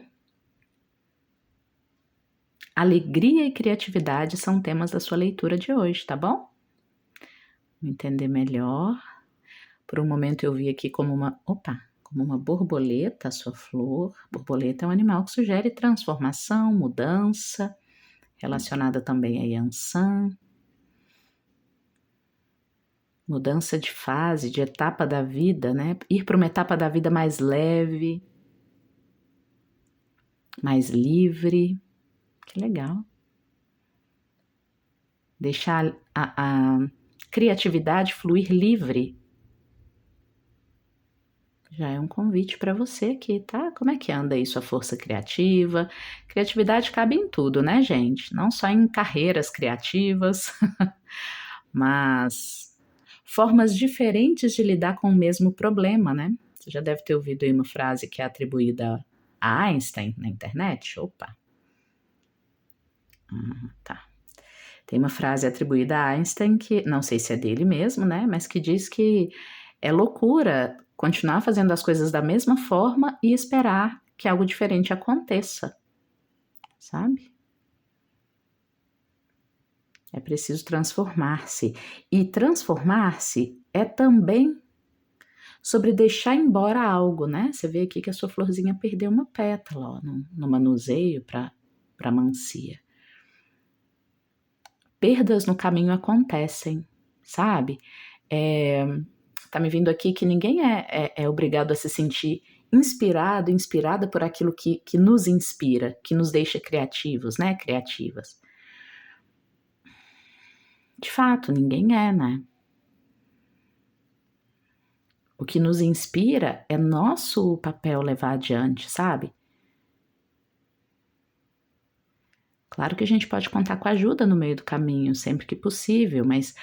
Speaker 1: Alegria e criatividade são temas da sua leitura de hoje, tá bom? Vou entender melhor. Por um momento eu vi aqui como uma borboleta, a sua flor. Borboleta é um animal que sugere transformação, mudança, relacionada também a Yansan. Mudança de fase, de etapa da vida, né? Ir para uma etapa da vida mais leve, mais livre. Que legal. Deixar a criatividade fluir livre. Já é um convite para você aqui, tá? Como é que anda aí sua força criativa? Criatividade cabe em tudo, né, gente? Não só em carreiras criativas, mas formas diferentes de lidar com o mesmo problema, né? Você já deve ter ouvido aí uma frase que é atribuída a Einstein na internet. Opa! Tá. Tem uma frase atribuída a Einstein que, não sei se é dele mesmo, né? Mas que diz que é loucura continuar fazendo as coisas da mesma forma e esperar que algo diferente aconteça, sabe? É preciso transformar-se. E transformar-se é também sobre deixar embora algo, né? Você vê aqui que a sua florzinha perdeu uma pétala, ó, no manuseio para mancia. Perdas no caminho acontecem, sabe? Tá me vindo aqui que ninguém é obrigado a se sentir inspirado, inspirada por aquilo que nos inspira, que nos deixa criativos, né? Criativas. De fato, ninguém é, né? O que nos inspira é nosso papel levar adiante, sabe? Claro que a gente pode contar com ajuda no meio do caminho, sempre que possível, mas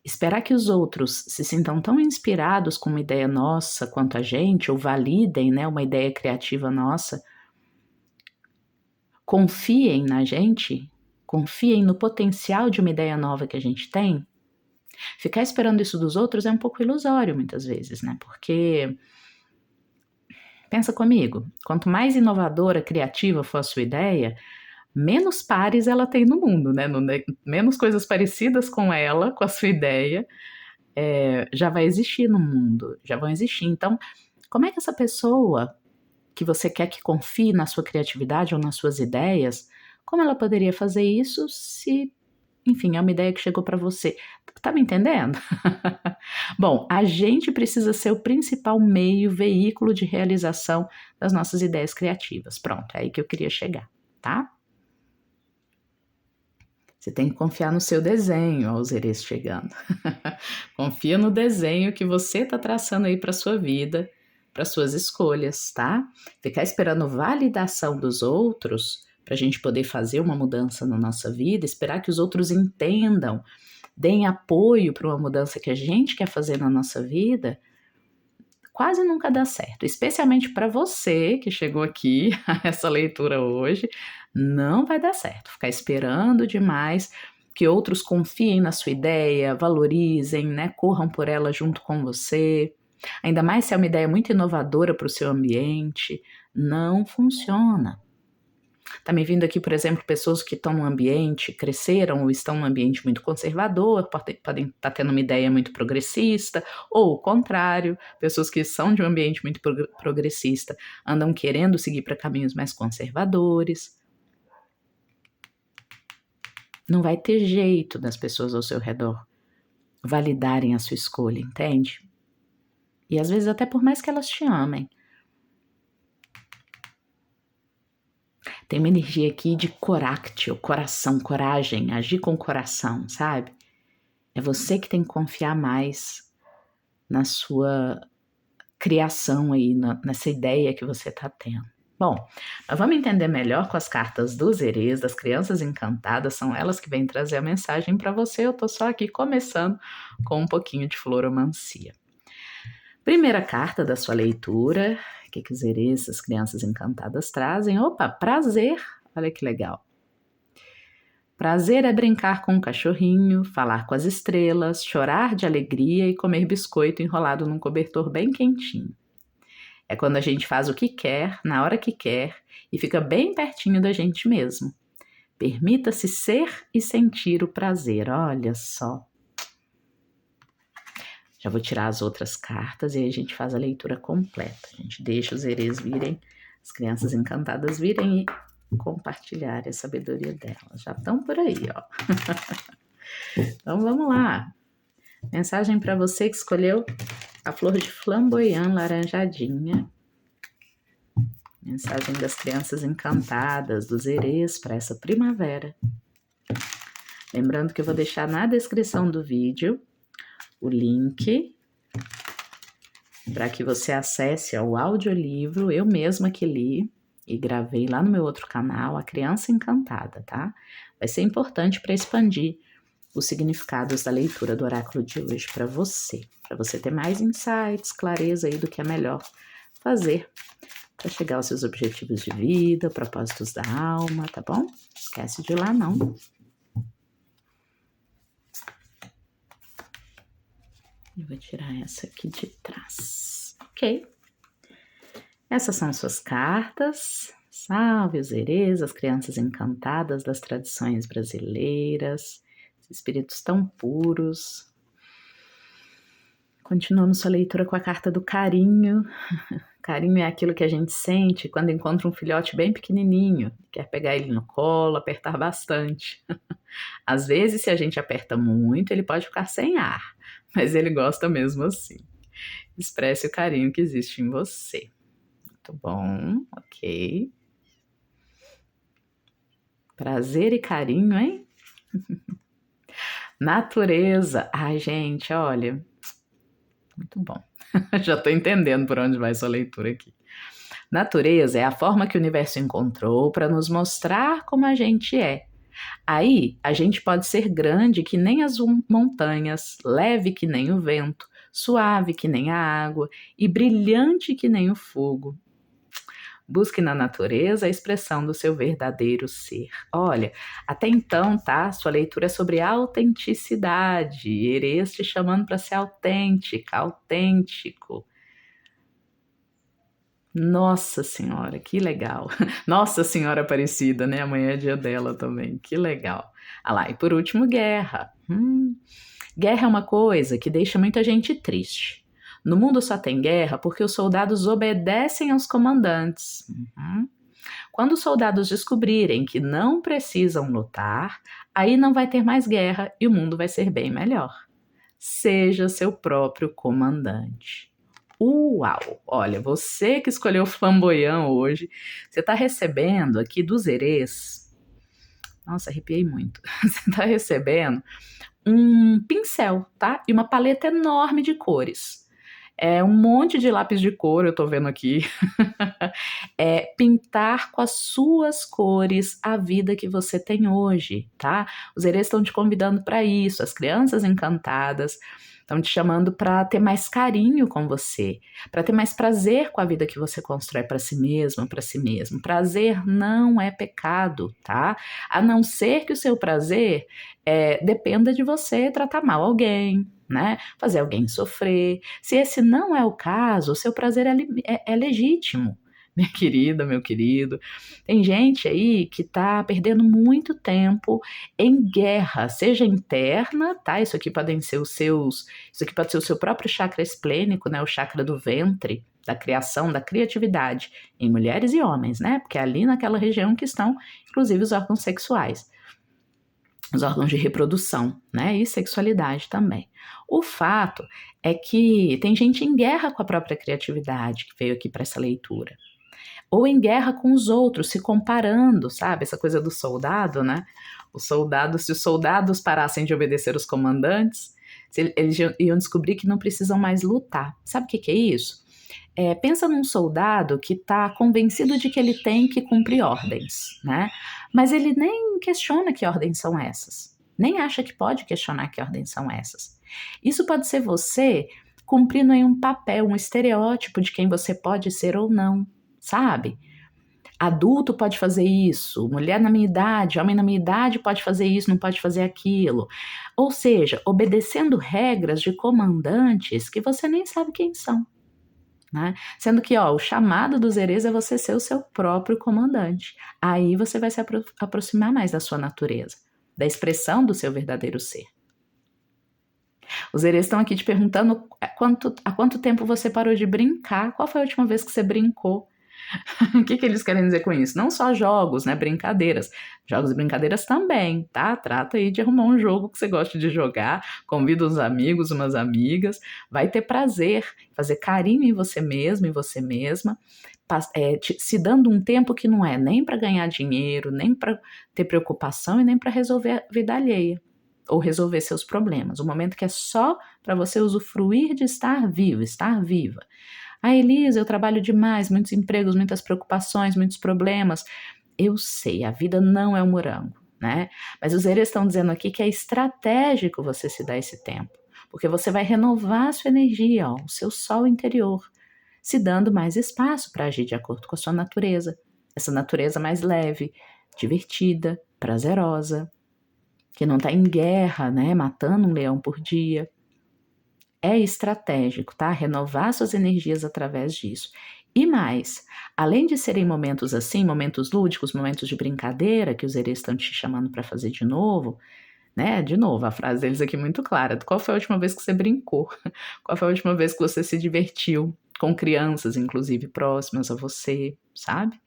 Speaker 1: esperar que os outros se sintam tão inspirados com uma ideia nossa quanto a gente, ou validem, né, uma ideia criativa nossa, confiem na gente, confiem no potencial de uma ideia nova que a gente tem. Ficar esperando isso dos outros é um pouco ilusório muitas vezes, né? Porque, pensa comigo, quanto mais inovadora, criativa for a sua ideia, menos pares ela tem no mundo, né? Menos coisas parecidas com ela, com a sua ideia, já vai existir no mundo, já vão existir. Então, como é que essa pessoa que você quer que confie na sua criatividade ou nas suas ideias, como ela poderia fazer isso se, enfim, é uma ideia que chegou para você? Tá me entendendo? Bom, a gente precisa ser o principal meio, veículo de realização das nossas ideias criativas. Pronto, é aí que eu queria chegar, tá? Você tem que confiar no seu desenho, ó, os herês chegando. Confia no desenho que você está traçando aí para sua vida, para suas escolhas, tá? Ficar esperando validação dos outros para a gente poder fazer uma mudança na nossa vida, esperar que os outros entendam, deem apoio para uma mudança que a gente quer fazer na nossa vida, quase nunca dá certo, especialmente para você que chegou aqui a essa leitura hoje, não vai dar certo. Ficar esperando demais que outros confiem na sua ideia, valorizem, né, corram por ela junto com você. Ainda mais se é uma ideia muito inovadora para o seu ambiente, não funciona. Tá me vindo aqui, por exemplo, pessoas que estão num ambiente, cresceram ou estão num ambiente muito conservador, podem estar tendo uma ideia muito progressista, ou o contrário, pessoas que são de um ambiente muito progressista andam querendo seguir para caminhos mais conservadores. Não vai ter jeito das pessoas ao seu redor validarem a sua escolha, entende? E às vezes até por mais que elas te amem. Tem uma energia aqui de coráctio, coração, coragem, agir com coração, sabe? É você que tem que confiar mais na sua criação aí, nessa ideia que você está tendo. Bom, nós vamos entender melhor com as cartas dos herês, das crianças encantadas, são elas que vêm trazer a mensagem para você. Eu tô só aqui começando com um pouquinho de floromancia. Primeira carta da sua leitura, o que os herês, as crianças encantadas trazem? Opa, prazer, olha que legal. Prazer é brincar com um cachorrinho, falar com as estrelas, chorar de alegria e comer biscoito enrolado num cobertor bem quentinho. É quando a gente faz o que quer, na hora que quer e fica bem pertinho da gente mesmo. Permita-se ser e sentir o prazer, olha só. Já vou tirar as outras cartas e aí a gente faz a leitura completa. A gente deixa os herês virem, as crianças encantadas virem e compartilhar a sabedoria delas. Já estão por aí, ó. Então vamos lá. Mensagem para você que escolheu a flor de flamboyant laranjadinha. Mensagem das crianças encantadas, dos herês para essa primavera. Lembrando que eu vou deixar na descrição do vídeo o link para que você acesse ao audiolivro, eu mesma que li e gravei lá no meu outro canal, A Criança Encantada, tá? Vai ser importante para expandir os significados da leitura do oráculo de hoje para você ter mais insights, clareza aí do que é melhor fazer para chegar aos seus objetivos de vida, propósitos da alma, tá bom? Esquece de ir lá não. Eu vou tirar essa aqui de trás, ok? Essas são suas cartas. Salve os herês, as crianças encantadas das tradições brasileiras, espíritos tão puros. Continuamos sua leitura com a carta do carinho. Carinho é aquilo que a gente sente quando encontra um filhote bem pequenininho, quer pegar ele no colo, apertar bastante. Às vezes, se a gente aperta muito, ele pode ficar sem ar, mas ele gosta mesmo assim. Expresse o carinho que existe em você. Muito bom, ok. Prazer e carinho, hein? Natureza. Ai, gente, olha. Muito bom. Já estou entendendo por onde vai sua leitura aqui. Natureza é a forma que o universo encontrou para nos mostrar como a gente é. Aí, a gente pode ser grande que nem as montanhas, leve que nem o vento, suave que nem a água e brilhante que nem o fogo. Busque na natureza a expressão do seu verdadeiro ser. Olha, até então, tá? Sua leitura é sobre autenticidade. Herês te chamando para ser autêntica, autêntico. Nossa Senhora, que legal. Nossa Senhora Aparecida, né? Amanhã é dia dela também. Que legal. Ah lá, e por último, guerra. Guerra é uma coisa que deixa muita gente triste. No mundo só tem guerra porque os soldados obedecem aos comandantes. Quando os soldados descobrirem que não precisam lutar, aí não vai ter mais guerra e o mundo vai ser bem melhor. Seja seu próprio comandante. Uau! Olha, você que escolheu o flamboyant hoje, você está recebendo aqui dos herês. Nossa, arrepiei muito. Você está recebendo um pincel, tá? E uma paleta enorme de cores. É um monte de lápis de cor, eu tô vendo aqui. É pintar com as suas cores a vida que você tem hoje, tá? Os herês estão te convidando para isso, as crianças encantadas estão te chamando para ter mais carinho com você, para ter mais prazer com a vida que você constrói para si mesmo, para si mesmo. Prazer não é pecado, tá? A não ser que o seu prazer dependa de você tratar mal alguém, né? Fazer alguém sofrer. Se esse não é o caso, o seu prazer é legítimo. Minha querida, meu querido. Tem gente aí que tá perdendo muito tempo em guerra, seja interna, tá? Isso aqui podem ser isso aqui pode ser o seu próprio chakra esplênico, né? O chakra do ventre, da criação, da criatividade, em mulheres e homens, né? Porque é ali naquela região que estão, inclusive, os órgãos sexuais, os órgãos de reprodução, né? E sexualidade também. O fato é que tem gente em guerra com a própria criatividade que veio aqui para essa leitura. Ou em guerra com os outros, se comparando, sabe? Essa coisa do soldado, né? Se os soldados parassem de obedecer os comandantes, eles iam descobrir que não precisam mais lutar. Sabe o que é isso? Pensa num soldado que está convencido de que ele tem que cumprir ordens, né? Mas ele nem questiona que ordens são essas, nem acha que pode questionar que ordens são essas. Isso pode ser você cumprindo em um papel, um estereótipo de quem você pode ser ou não, sabe? Adulto pode fazer isso, mulher na minha idade, homem na minha idade pode fazer isso, não pode fazer aquilo. Ou seja, obedecendo regras de comandantes que você nem sabe quem são. Né? Sendo que o chamado dos herês é você ser o seu próprio comandante. Aí você vai se aproximar mais da sua natureza, da expressão do seu verdadeiro ser. Os herês estão aqui te perguntando há quanto tempo você parou de brincar, qual foi a última vez que você brincou? O que eles querem dizer com isso? Não só jogos, né? Brincadeiras. Jogos e brincadeiras também, tá? Trata aí de arrumar um jogo que você gosta de jogar, convida uns amigos, umas amigas, vai ter prazer, fazer carinho em você mesmo, em você mesma, se dando um tempo que não é nem para ganhar dinheiro, nem para ter preocupação e nem para resolver a vida alheia ou resolver seus problemas. Um momento que é só para você usufruir de estar vivo, estar viva. Ah, Elisa, eu trabalho demais, muitos empregos, muitas preocupações, muitos problemas. Eu sei, a vida não é um morango, né? Mas os herês estão dizendo aqui que é estratégico você se dar esse tempo, porque você vai renovar a sua energia, o seu sol interior, se dando mais espaço para agir de acordo com a sua natureza. Essa natureza mais leve, divertida, prazerosa, que não está em guerra, né? Matando um leão por dia. É estratégico, tá? Renovar suas energias através disso. E mais, além de serem momentos assim, momentos lúdicos, momentos de brincadeira, que os herês estão te chamando para fazer de novo, né? De novo, a frase deles aqui é muito clara. Qual foi a última vez que você brincou? Qual foi a última vez que você se divertiu com crianças, inclusive próximas a você, sabe?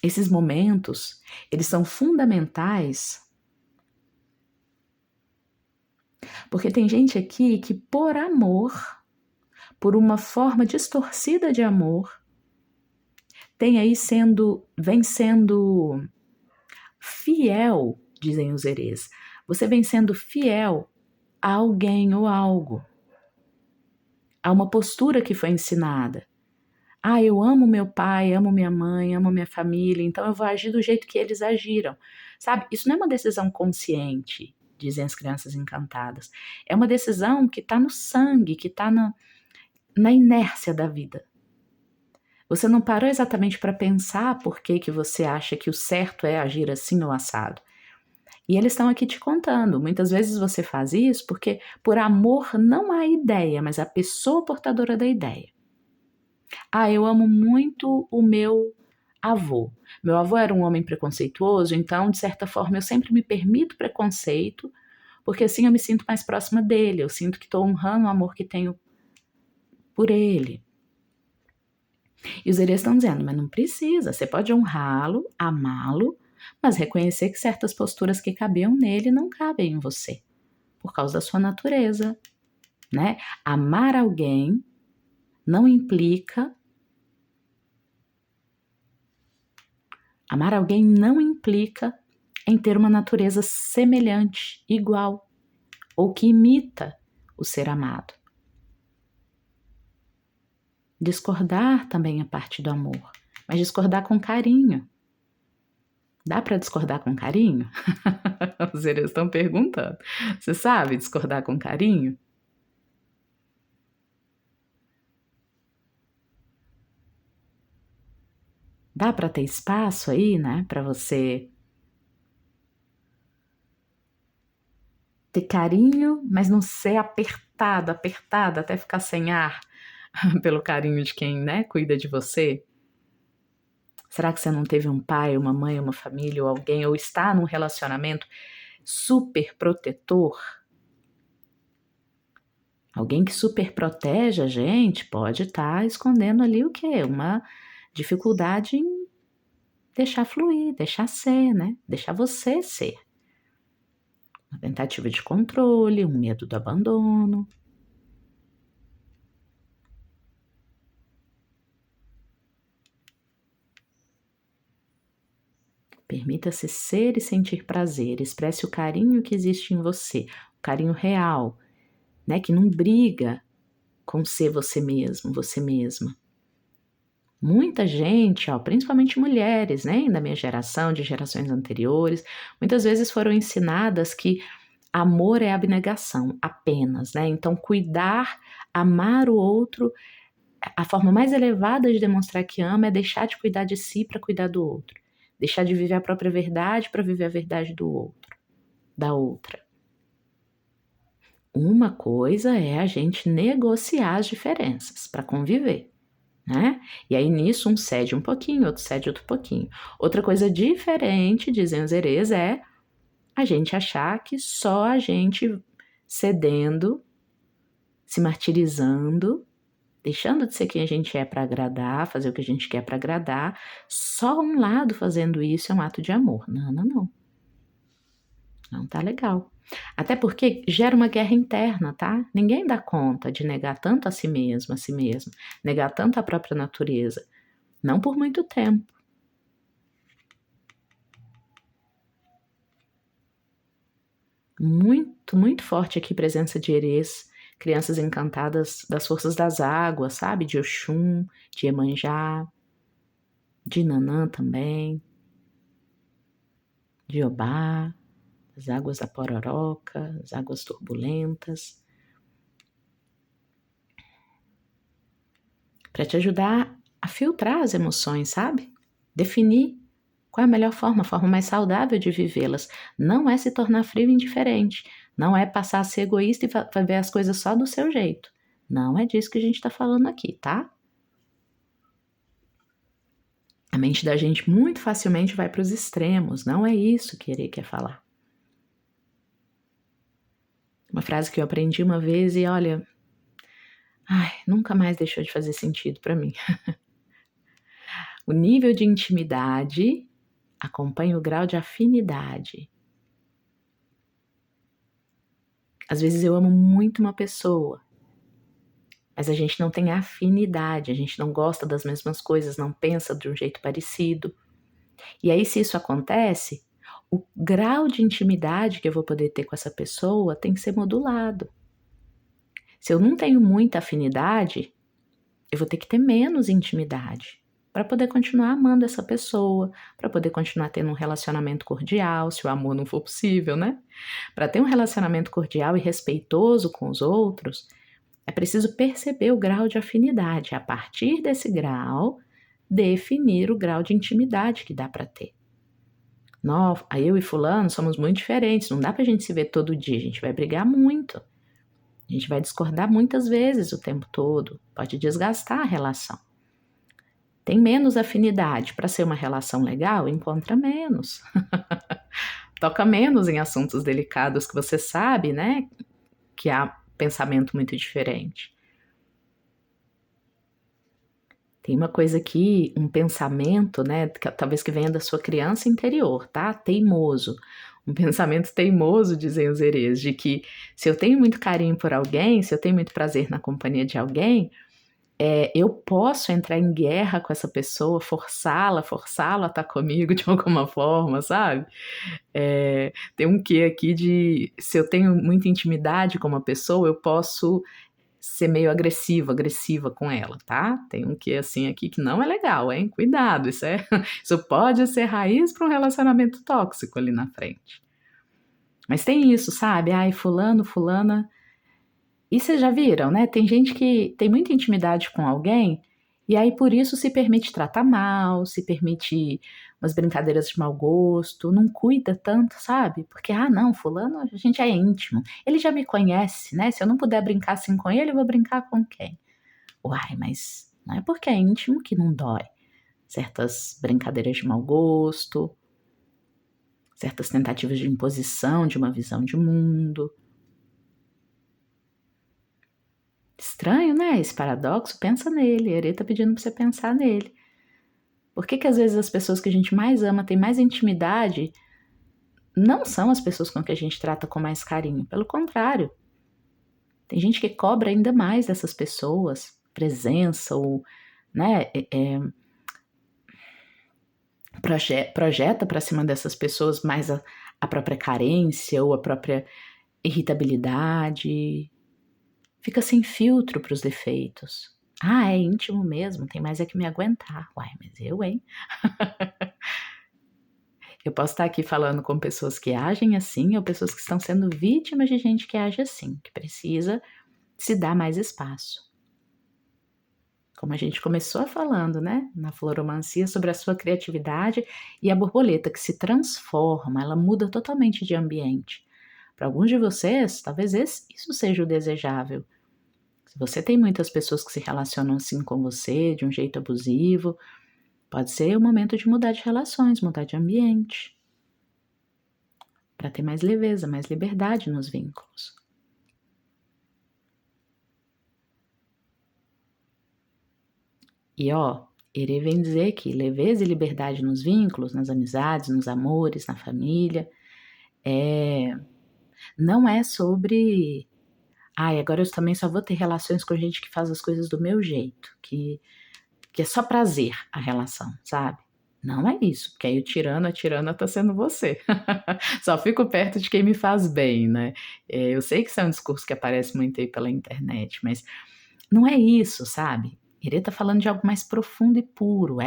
Speaker 1: Esses momentos, eles são fundamentais, porque tem gente aqui que por amor, por uma forma distorcida de amor, vem sendo fiel, dizem os herês. Você vem sendo fiel a alguém ou algo, a uma postura que foi ensinada. Ah, eu amo meu pai, amo minha mãe, amo minha família, então eu vou agir do jeito que eles agiram. Sabe, isso não é uma decisão consciente, dizem as crianças encantadas. É uma decisão que está no sangue, que está na inércia da vida. Você não parou exatamente para pensar por que você acha que o certo é agir assim ou assado. E eles estão aqui te contando. Muitas vezes você faz isso porque, por amor, não à ideia, mas à pessoa portadora da ideia. Ah, eu amo muito o meu avô. Meu avô era um homem preconceituoso, então, de certa forma, eu sempre me permito preconceito, porque assim eu me sinto mais próxima dele, eu sinto que estou honrando o amor que tenho por ele. E os herês estão dizendo, mas não precisa, você pode honrá-lo, amá-lo, mas reconhecer que certas posturas que cabiam nele não cabem em você, por causa da sua natureza, né? Amar alguém não implica em ter uma natureza semelhante, igual, ou que imita o ser amado. Discordar também é parte do amor, mas discordar com carinho. Dá para discordar com carinho? Os herês estão perguntando. Você sabe discordar com carinho? Dá para ter espaço aí, né? Para você ter carinho, mas não ser apertada até ficar sem ar pelo carinho de quem, né, cuida de você. Será que você não teve um pai, uma mãe, uma família ou alguém, ou está num relacionamento super protetor? Alguém que super protege a gente pode estar escondendo ali o quê? Uma dificuldade em deixar fluir, deixar ser, né? Deixar você ser. Uma tentativa de controle, um medo do abandono. Permita-se ser e sentir prazer. Expresse o carinho que existe em você, o carinho real, né? Que não briga com ser você mesmo, você mesma. Muita gente, principalmente mulheres, né, da minha geração, de gerações anteriores, muitas vezes foram ensinadas que amor é abnegação apenas, né? Então, cuidar, amar o outro, a forma mais elevada de demonstrar que ama é deixar de cuidar de si para cuidar do outro. Deixar de viver a própria verdade para viver a verdade do outro, da outra. Uma coisa é a gente negociar as diferenças para conviver, né? E aí nisso um cede um pouquinho, outro cede outro pouquinho. Outra coisa diferente, dizem os herês, é a gente achar que só a gente cedendo, se martirizando, deixando de ser quem a gente é para agradar, fazer o que a gente quer para agradar, só um lado fazendo isso é um ato de amor. Não, não, não. Não tá legal. Até porque gera uma guerra interna, tá? Ninguém dá conta de negar tanto a si mesmo, negar tanto a própria natureza. Não por muito tempo. Muito, muito forte aqui presença de herês, crianças encantadas das forças das águas, sabe? De Oxum, de Iemanjá, de Nanã também, de Obá, as águas da Pororoca, as águas turbulentas. Para te ajudar a filtrar as emoções, sabe? Definir qual é a melhor forma, a forma mais saudável de vivê-las. Não é se tornar frio e indiferente, não é passar a ser egoísta e ver as coisas só do seu jeito. Não é disso que a gente está falando aqui, tá? A mente da gente muito facilmente vai para os extremos, não é isso que ele quer falar. Uma frase que eu aprendi uma vez e olha, nunca mais deixou de fazer sentido para mim. O nível de intimidade acompanha o grau de afinidade. Às vezes eu amo muito uma pessoa, mas a gente não tem afinidade, a gente não gosta das mesmas coisas, não pensa de um jeito parecido. E aí, se isso acontece, o grau de intimidade que eu vou poder ter com essa pessoa tem que ser modulado. Se eu não tenho muita afinidade, eu vou ter que ter menos intimidade para poder continuar amando essa pessoa, para poder continuar tendo um relacionamento cordial, se o amor não for possível, né? Para ter um relacionamento cordial e respeitoso com os outros, é preciso perceber o grau de afinidade. A partir desse grau, definir o grau de intimidade que dá para ter. Nós, eu e fulano somos muito diferentes, não dá pra gente se ver todo dia, a gente vai brigar muito. A gente vai discordar muitas vezes o tempo todo, pode desgastar a relação. Tem menos afinidade para ser uma relação legal? Encontra menos. Toca menos em assuntos delicados que você sabe, né, que há pensamento muito diferente. Tem uma coisa aqui, um pensamento, né, que, talvez que venha da sua criança interior, tá? Teimoso. Um pensamento teimoso, dizem os herês, de que se eu tenho muito carinho por alguém, se eu tenho muito prazer na companhia de alguém, eu posso entrar em guerra com essa pessoa, forçá-la a estar comigo de alguma forma, sabe? Tem um quê aqui de, se eu tenho muita intimidade com uma pessoa, eu posso ser meio agressiva com ela, tá? Tem um quê assim aqui que não é legal, hein? Cuidado, isso pode ser raiz para um relacionamento tóxico ali na frente. Mas tem isso, sabe? Ai, fulano, fulana. E vocês já viram, né? Tem gente que tem muita intimidade com alguém e aí por isso se permite tratar mal, se permite umas brincadeiras de mau gosto, não cuida tanto, sabe? Porque, não, fulano, a gente é íntimo, ele já me conhece, né? Se eu não puder brincar assim com ele, eu vou brincar com quem? Uai, mas não é porque é íntimo que não dói. Certas brincadeiras de mau gosto, certas tentativas de imposição de uma visão de mundo. Estranho, né? Esse paradoxo, pensa nele. Ele tá pedindo pra você pensar nele. Por que às vezes as pessoas que a gente mais ama, têm mais intimidade, não são as pessoas com que a gente trata com mais carinho? Pelo contrário. Tem gente que cobra ainda mais dessas pessoas, presença ou, né, projeta para cima dessas pessoas mais a própria carência ou a própria irritabilidade. Fica sem filtro para os defeitos. É íntimo mesmo, tem mais é que me aguentar. Uai, mas eu, hein? Eu posso estar aqui falando com pessoas que agem assim ou pessoas que estão sendo vítimas de gente que age assim, que precisa se dar mais espaço. Como a gente começou falando, né, na floromancia, sobre a sua criatividade e a borboleta que se transforma, ela muda totalmente de ambiente. Para alguns de vocês, talvez isso seja o desejável. Se você tem muitas pessoas que se relacionam assim com você, de um jeito abusivo, pode ser o momento de mudar de relações, mudar de ambiente, para ter mais leveza, mais liberdade nos vínculos. E Ere vem dizer que leveza e liberdade nos vínculos, nas amizades, nos amores, na família, não é sobre agora eu também só vou ter relações com gente que faz as coisas do meu jeito, que é só prazer a relação, sabe? Não é isso, porque aí a tirana tá sendo você. Só fico perto de quem me faz bem, né? Eu sei que isso é um discurso que aparece muito aí pela internet, mas não é isso, sabe? Irê tá falando de algo mais profundo e puro,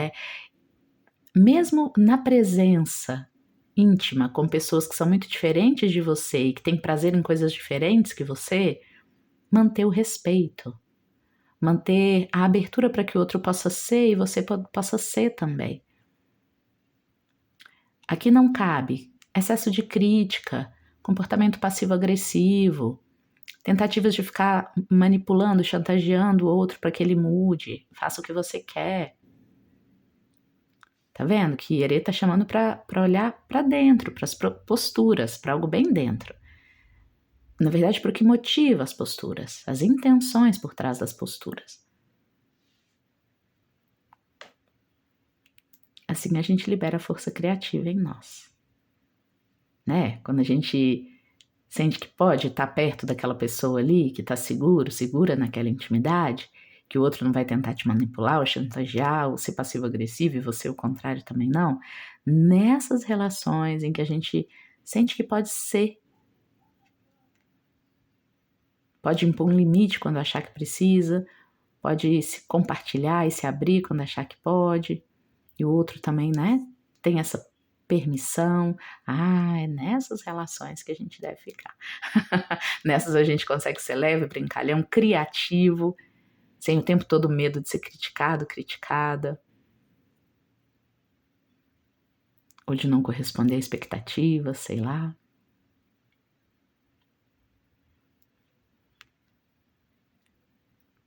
Speaker 1: mesmo na presença íntima com pessoas que são muito diferentes de você e que têm prazer em coisas diferentes que você, manter o respeito, manter a abertura para que o outro possa ser e você possa ser também. Aqui não cabe excesso de crítica, comportamento passivo-agressivo, tentativas de ficar manipulando, chantageando o outro para que ele mude, faça o que você quer. Tá vendo que Iere tá chamando para olhar para dentro, para as posturas, para algo bem dentro. Na verdade, para o que motiva as posturas, as intenções por trás das posturas. Assim a gente libera a força criativa em nós. Né? Quando a gente sente que pode estar perto daquela pessoa ali, que está seguro, segura naquela intimidade, que o outro não vai tentar te manipular ou chantagear ou ser passivo-agressivo e você o contrário também não. Nessas relações em que a gente sente que pode ser, pode impor um limite quando achar que precisa, pode se compartilhar e se abrir quando achar que pode, e o outro também, né, tem essa permissão. É nessas relações que a gente deve ficar. Nessas a gente consegue ser leve, brincalhão, criativo, sem o tempo todo medo de ser criticado, criticada, ou de não corresponder à expectativa, sei lá.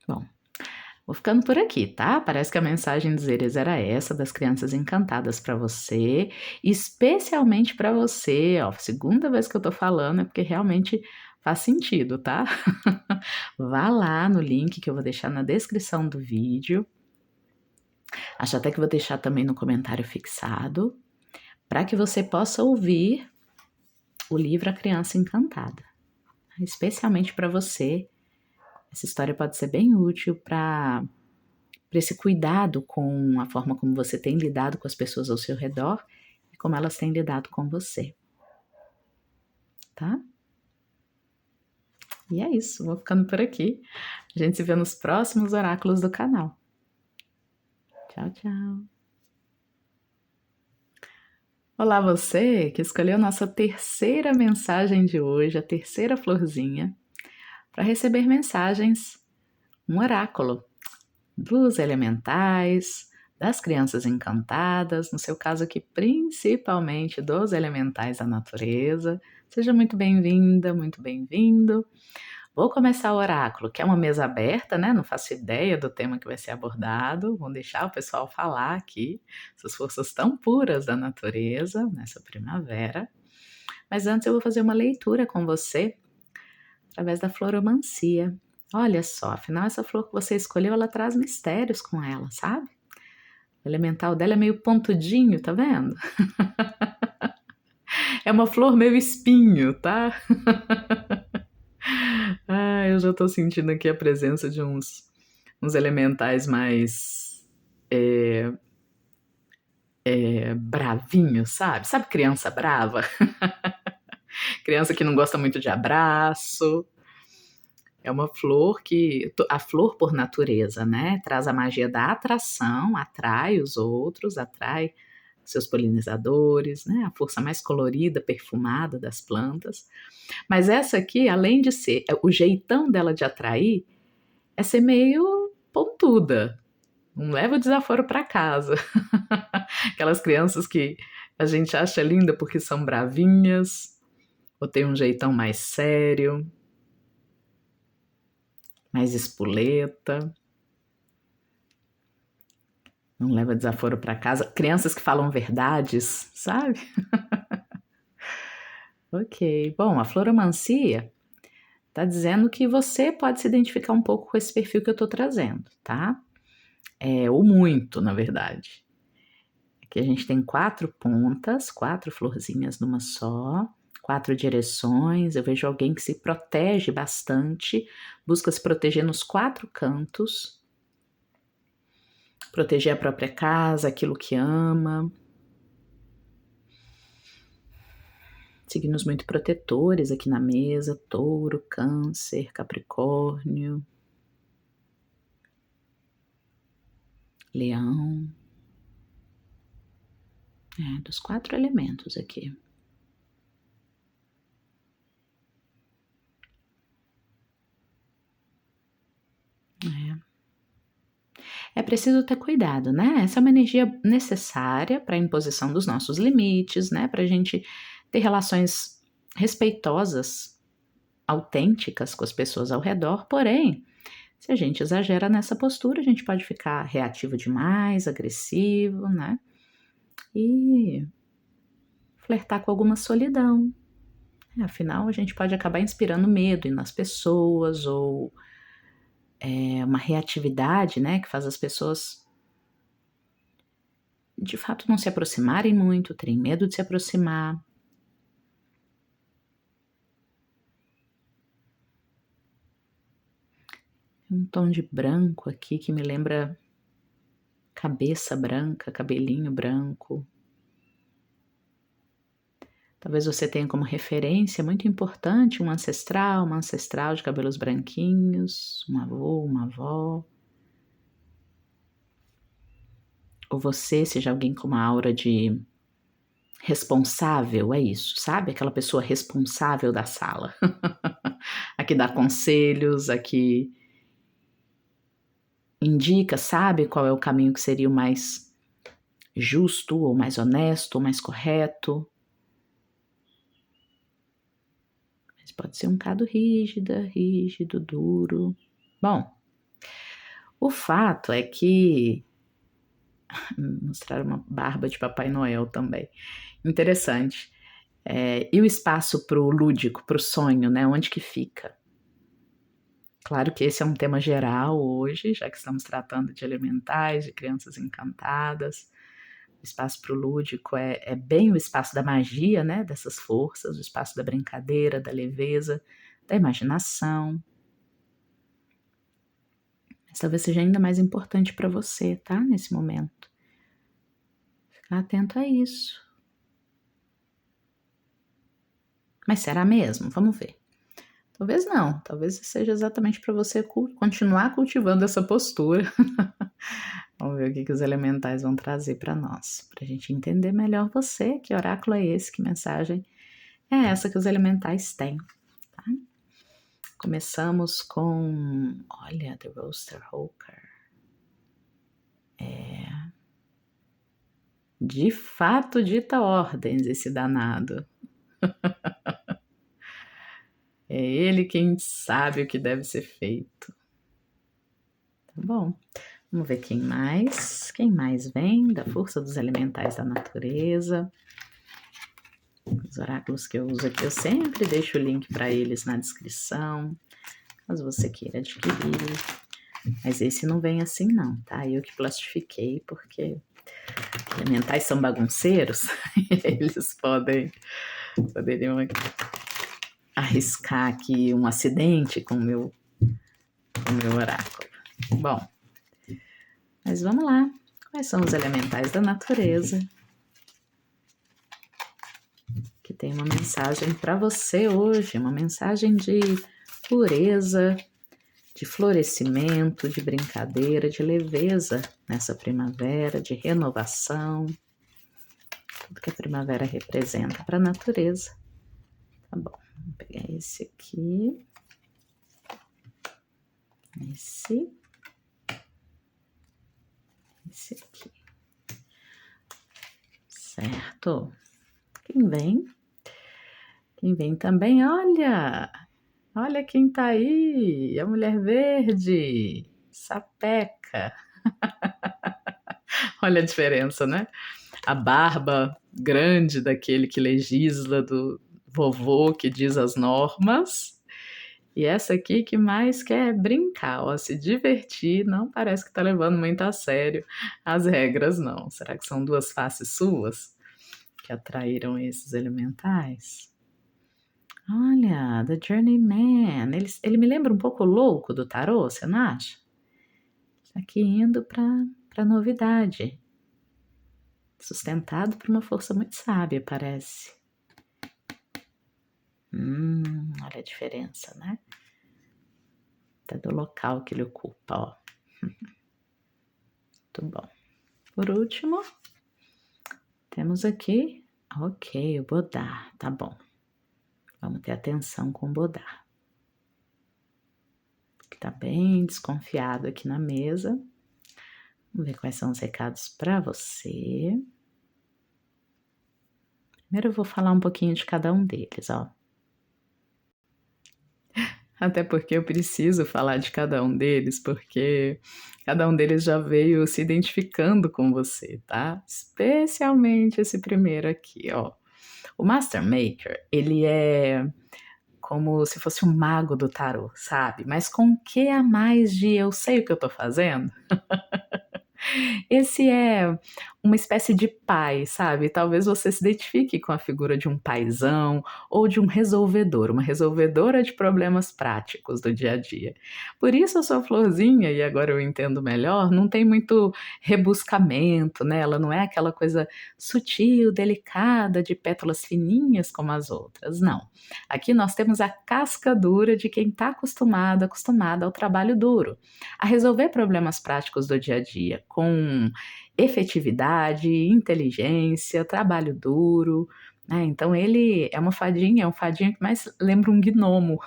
Speaker 1: Bom, vou ficando por aqui, tá? Parece que a mensagem dos Eres era essa, das crianças encantadas para você, especialmente para você, ó, segunda vez que eu tô falando é porque realmente faz sentido, tá? Vá lá no link que eu vou deixar na descrição do vídeo. Acho até que vou deixar também no comentário fixado, para que você possa ouvir o livro A Criança Encantada. Especialmente para você, essa história pode ser bem útil para esse cuidado com a forma como você tem lidado com as pessoas ao seu redor e como elas têm lidado com você. Tá? E é isso, vou ficando por aqui. A gente se vê nos próximos oráculos do canal. Tchau, tchau. Olá você que escolheu nossa terceira mensagem de hoje, a terceira florzinha, para receber mensagens, um oráculo dos elementais, das crianças encantadas, no seu caso aqui principalmente dos elementais da natureza. Seja muito bem-vinda, muito bem-vindo. Vou começar o oráculo, que é uma mesa aberta, né? Não faço ideia do tema que vai ser abordado. Vou deixar o pessoal falar aqui, essas forças tão puras da natureza nessa primavera. Mas antes eu vou fazer uma leitura com você através da floromancia. Olha só, afinal essa flor que você escolheu, ela traz mistérios com ela, sabe? O elemental dela é meio pontudinho, tá vendo? É uma flor meio espinho, tá? Eu já tô sentindo aqui a presença de uns elementais mais bravinhos, sabe? Sabe criança brava? Criança que não gosta muito de abraço. É uma flor que, a flor por natureza, né? Traz a magia da atração, atrai os outros, atrai seus polinizadores, né? A força mais colorida, perfumada das plantas. Mas essa aqui, além de ser, o jeitão dela de atrair, é ser meio pontuda. Não leva o desaforo para casa. Aquelas crianças que a gente acha linda porque são bravinhas, ou tem um jeitão mais sério, mais espoleta. Não leva desaforo para casa. Crianças que falam verdades, sabe? Ok. Bom, a floromancia tá dizendo que você pode se identificar um pouco com esse perfil que eu tô trazendo, tá? Ou muito, na verdade. Aqui a gente tem 4 pontas, 4 florzinhas numa só, 4 direções. Eu vejo alguém que se protege bastante, busca se proteger nos 4 cantos, proteger a própria casa, aquilo que ama. Signos muito protetores aqui na mesa: Touro, Câncer, Capricórnio, Leão. Dos 4 elementos aqui. É preciso ter cuidado, né? Essa é uma energia necessária para a imposição dos nossos limites, né? Para a gente ter relações respeitosas autênticas com as pessoas ao redor, porém, se a gente exagera nessa postura, a gente pode ficar reativo demais, agressivo, né? E flertar com alguma solidão. Afinal, a gente pode acabar inspirando medo nas pessoas ou uma reatividade, né, que faz as pessoas de fato não se aproximarem muito, terem medo de se aproximar. Um tom de branco aqui que me lembra cabeça branca, cabelinho branco. Talvez você tenha como referência muito importante uma ancestral de cabelos branquinhos, um avô, uma avó. Ou você seja alguém com uma aura de responsável, é isso, sabe? Aquela pessoa responsável da sala. A que dá conselhos, a que indica, sabe qual é o caminho que seria o mais justo, ou mais honesto, ou mais correto. Mas pode ser um bocado rígido, duro. Bom, o fato é que mostrar uma barba de Papai Noel também. Interessante. E o espaço para o lúdico, para o sonho, né? Onde que fica? Claro que esse é um tema geral hoje, já que estamos tratando de elementais, de crianças encantadas. O espaço para o lúdico é bem o espaço da magia, né? Dessas forças, o espaço da brincadeira, da leveza, da imaginação. Mas talvez seja ainda mais importante para você, tá? Nesse momento. Ficar atento a isso. Mas será mesmo? Vamos ver. Talvez não, talvez seja exatamente para você continuar cultivando essa postura. Vamos ver o que os elementais vão trazer para nós, para a gente entender melhor você, que oráculo é esse, que mensagem é essa que os elementais têm. Tá? Começamos com, olha, The Roaster Hawker. De fato dita ordens esse danado. É ele quem sabe o que deve ser feito. Tá bom. Vamos ver quem mais. Quem mais vem da força dos elementais da natureza. Os oráculos que eu uso aqui, eu sempre deixo o link para eles na descrição, caso você queira adquirir. Mas esse não vem assim não, tá? Eu que plastifiquei, porque elementais são bagunceiros, eles poderiam arriscar aqui um acidente com o meu oráculo. Bom, mas vamos lá. Quais são os elementais da natureza? Que tem uma mensagem para você hoje, uma mensagem de pureza, de florescimento, de brincadeira, de leveza nessa primavera, de renovação, tudo que a primavera representa para a natureza. Tá bom, vou pegar esse aqui, esse aqui, certo? Quem vem? Quem vem também, olha quem tá aí, a mulher verde, sapeca. Olha a diferença, né? A barba grande daquele que legisla, do vovô que diz as normas, e essa aqui que mais quer brincar, ó, se divertir, não parece que tá levando muito a sério as regras, não. Será que são duas faces suas que atraíram esses elementais? Olha, The Journeyman, ele me lembra um pouco o louco do tarô, você não acha? Aqui indo para novidade, sustentado por uma força muito sábia, parece. Olha a diferença, né? Até do local que ele ocupa, ó. Muito bom. Por último, temos aqui, ok, o Bodar, tá bom. Vamos ter atenção com o Bodar. Que tá bem desconfiado aqui na mesa. Vamos ver quais são os recados para você. Primeiro eu vou falar um pouquinho de cada um deles, ó. Até porque eu preciso falar de cada um deles, porque cada um deles já veio se identificando com você, tá? Especialmente esse primeiro aqui, ó. O Master Maker, ele é como se fosse um mago do tarô, sabe? Mas com o que a mais de eu sei o que eu tô fazendo? Esse é uma espécie de pai, sabe? Talvez você se identifique com a figura de um paizão ou de um resolvedor, uma resolvedora de problemas práticos do dia a dia. Por isso a sua florzinha, e agora eu entendo melhor, não tem muito rebuscamento, né? Ela não é aquela coisa sutil, delicada, de pétalas fininhas como as outras, não. Aqui nós temos a casca dura de quem está acostumada ao trabalho duro, a resolver problemas práticos do dia a dia, com efetividade, inteligência, trabalho duro, né? Então ele é um fadinho que mais lembra um gnomo,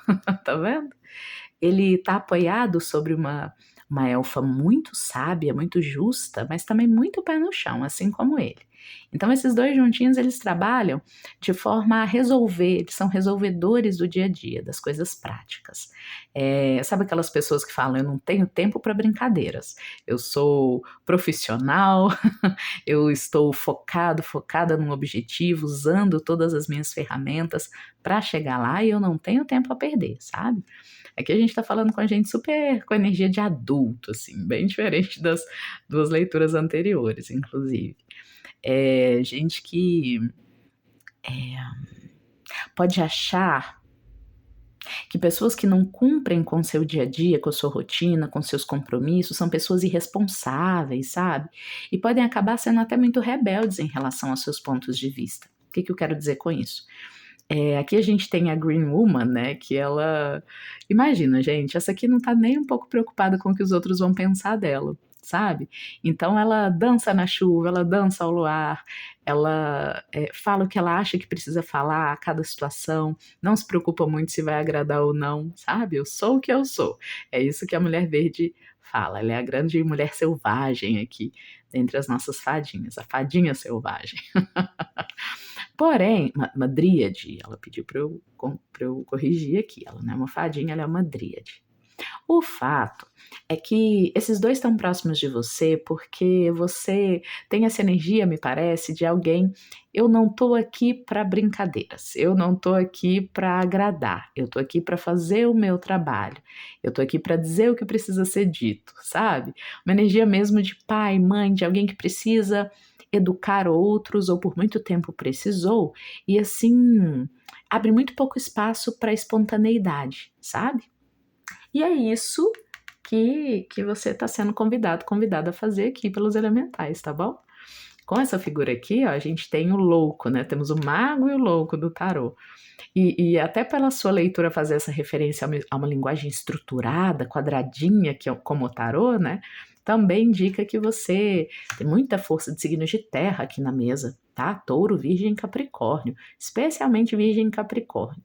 Speaker 1: tá vendo? Ele está apoiado sobre uma elfa muito sábia, muito justa, mas também muito pé no chão, assim como ele. Então, esses dois juntinhos, eles trabalham de forma a resolver, eles são resolvedores do dia a dia, das coisas práticas. Sabe aquelas pessoas que falam, eu não tenho tempo para brincadeiras, eu sou profissional, eu estou focada num objetivo, usando todas as minhas ferramentas para chegar lá e eu não tenho tempo a perder, sabe? Aqui a gente está falando com a gente super com energia de adulto, assim, bem diferente das duas leituras anteriores, inclusive. Gente que pode achar que pessoas que não cumprem com seu dia a dia, com a sua rotina, com seus compromissos, são pessoas irresponsáveis, sabe? E podem acabar sendo até muito rebeldes em relação aos seus pontos de vista. O que eu quero dizer com isso? Aqui a gente tem a Green Woman, né? Que ela. Imagina, gente, essa aqui não tá nem um pouco preocupada com o que os outros vão pensar dela, sabe? Então ela dança na chuva, ela dança ao luar, ela fala o que ela acha que precisa falar a cada situação, não se preocupa muito se vai agradar ou não, sabe? Eu sou o que eu sou. É isso que a Mulher Verde fala. Ela é a grande mulher selvagem aqui, dentre as nossas fadinhas, a fadinha selvagem. Porém, uma dríade, ela pediu para eu corrigir aqui, ela não é uma fadinha, ela é uma dríade. O fato é que esses dois estão próximos de você porque você tem essa energia, me parece, de alguém. Eu não tô aqui para brincadeiras, eu não tô aqui para agradar, eu tô aqui para fazer o meu trabalho, eu tô aqui para dizer o que precisa ser dito, sabe? Uma energia mesmo de pai, mãe, de alguém que precisa educar outros ou por muito tempo precisou e assim abre muito pouco espaço para espontaneidade, sabe? E é isso que você está sendo convidada a fazer aqui pelos elementais, tá bom? Com essa figura aqui, ó, a gente tem o louco, né? Temos o mago e o louco do tarô. E até pela sua leitura fazer essa referência a uma linguagem estruturada, quadradinha, que é como o tarô, né? Também indica que você tem muita força de signos de terra aqui na mesa, tá? Touro, Virgem e Capricórnio, especialmente Virgem e Capricórnio.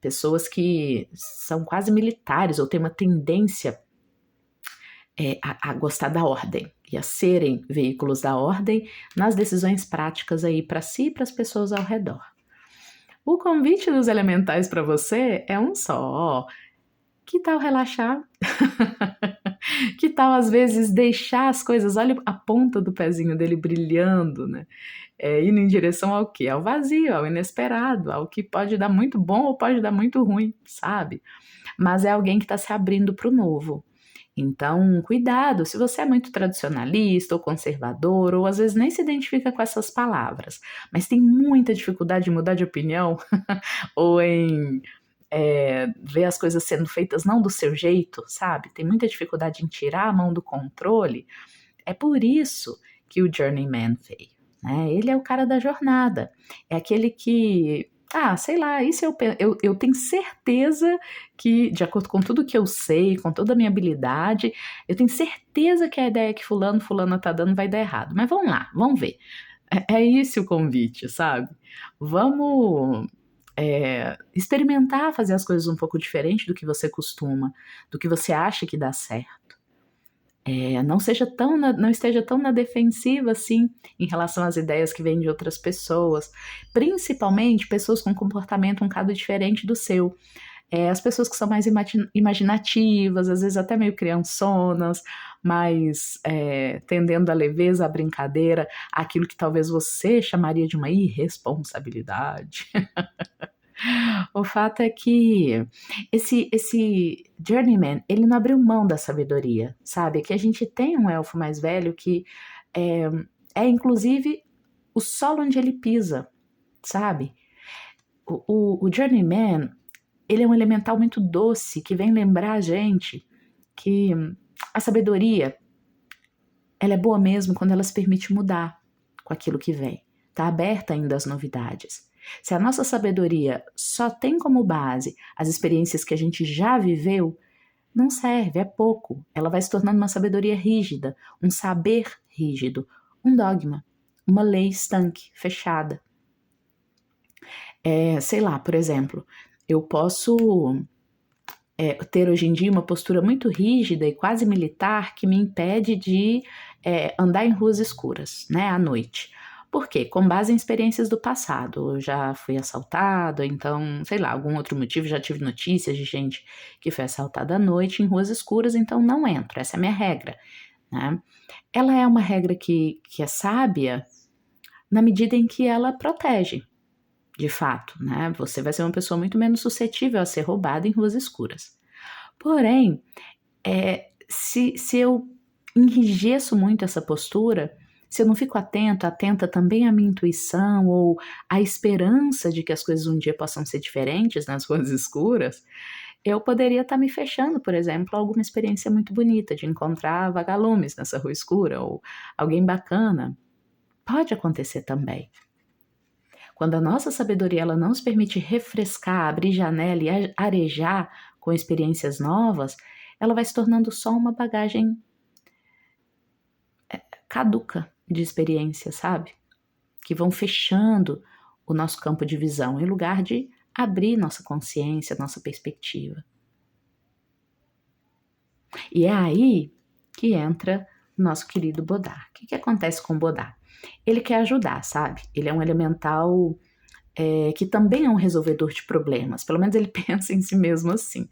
Speaker 1: Pessoas que são quase militares ou têm uma tendência a gostar da ordem e a serem veículos da ordem nas decisões práticas aí para si e para as pessoas ao redor. O convite dos elementais para você é um só. Que tal relaxar? Que tal às vezes deixar as coisas, olha a ponta do pezinho dele brilhando, né? Indo em direção ao quê? Ao vazio, ao inesperado, ao que pode dar muito bom ou pode dar muito ruim, sabe? Mas é alguém que está se abrindo para o novo. Então, cuidado, se você é muito tradicionalista ou conservador, ou às vezes nem se identifica com essas palavras, mas tem muita dificuldade de mudar de opinião, ou em ver as coisas sendo feitas não do seu jeito, sabe? Tem muita dificuldade em tirar a mão do controle. É por isso que o Journeyman veio, né? Ele é o cara da jornada, é aquele que sei lá, isso eu tenho certeza que, de acordo com tudo que eu sei, com toda a minha habilidade, eu tenho certeza que a ideia que fulana tá dando vai dar errado. Mas vamos lá, vamos ver. É esse o convite, sabe? Vamos experimentar fazer as coisas um pouco diferente do que você costuma, do que você acha que dá certo. Não esteja tão na defensiva assim em relação às ideias que vêm de outras pessoas, principalmente pessoas com comportamento um bocado diferente do seu. As pessoas que são mais imaginativas, às vezes até meio criançonas, mais tendendo à leveza, à brincadeira, aquilo que talvez você chamaria de uma irresponsabilidade. O fato é que esse journeyman, ele não abriu mão da sabedoria, sabe? Que a gente tem um elfo mais velho que é, inclusive o solo onde ele pisa, sabe? O journeyman, ele é um elemental muito doce que vem lembrar a gente que a sabedoria, ela é boa mesmo quando ela se permite mudar com aquilo que vem, tá aberta ainda às novidades. Se a nossa sabedoria só tem como base as experiências que a gente já viveu, não serve, é pouco. Ela vai se tornando uma sabedoria rígida, um saber rígido, um dogma, uma lei estanque, fechada. Sei lá, por exemplo, eu posso ter hoje em dia uma postura muito rígida e quase militar que me impede de andar em ruas escuras, né, à noite. Por quê? Com base em experiências do passado. Eu já fui assaltado, então, sei lá, algum outro motivo, já tive notícias de gente que foi assaltada à noite em ruas escuras, então não entro, essa é a minha regra, né? Ela é uma regra que é sábia na medida em que ela protege, de fato, né? Você vai ser uma pessoa muito menos suscetível a ser roubada em ruas escuras. Porém, se eu enrijeço muito essa postura, se eu não fico atenta também à minha intuição ou à esperança de que as coisas um dia possam ser diferentes nas ruas escuras, eu poderia estar me fechando, por exemplo, a alguma experiência muito bonita de encontrar vagalumes nessa rua escura ou alguém bacana. Pode acontecer também. Quando a nossa sabedoria ela não nos permite refrescar, abrir janela e arejar com experiências novas, ela vai se tornando só uma bagagem caduca de experiência, sabe? Que vão fechando o nosso campo de visão, em lugar de abrir nossa consciência, nossa perspectiva. E é aí que entra o nosso querido Bodar. O que acontece com o Bodar? Ele quer ajudar, sabe? Ele é um elemental que também é um resolvedor de problemas. Pelo menos ele pensa em si mesmo assim.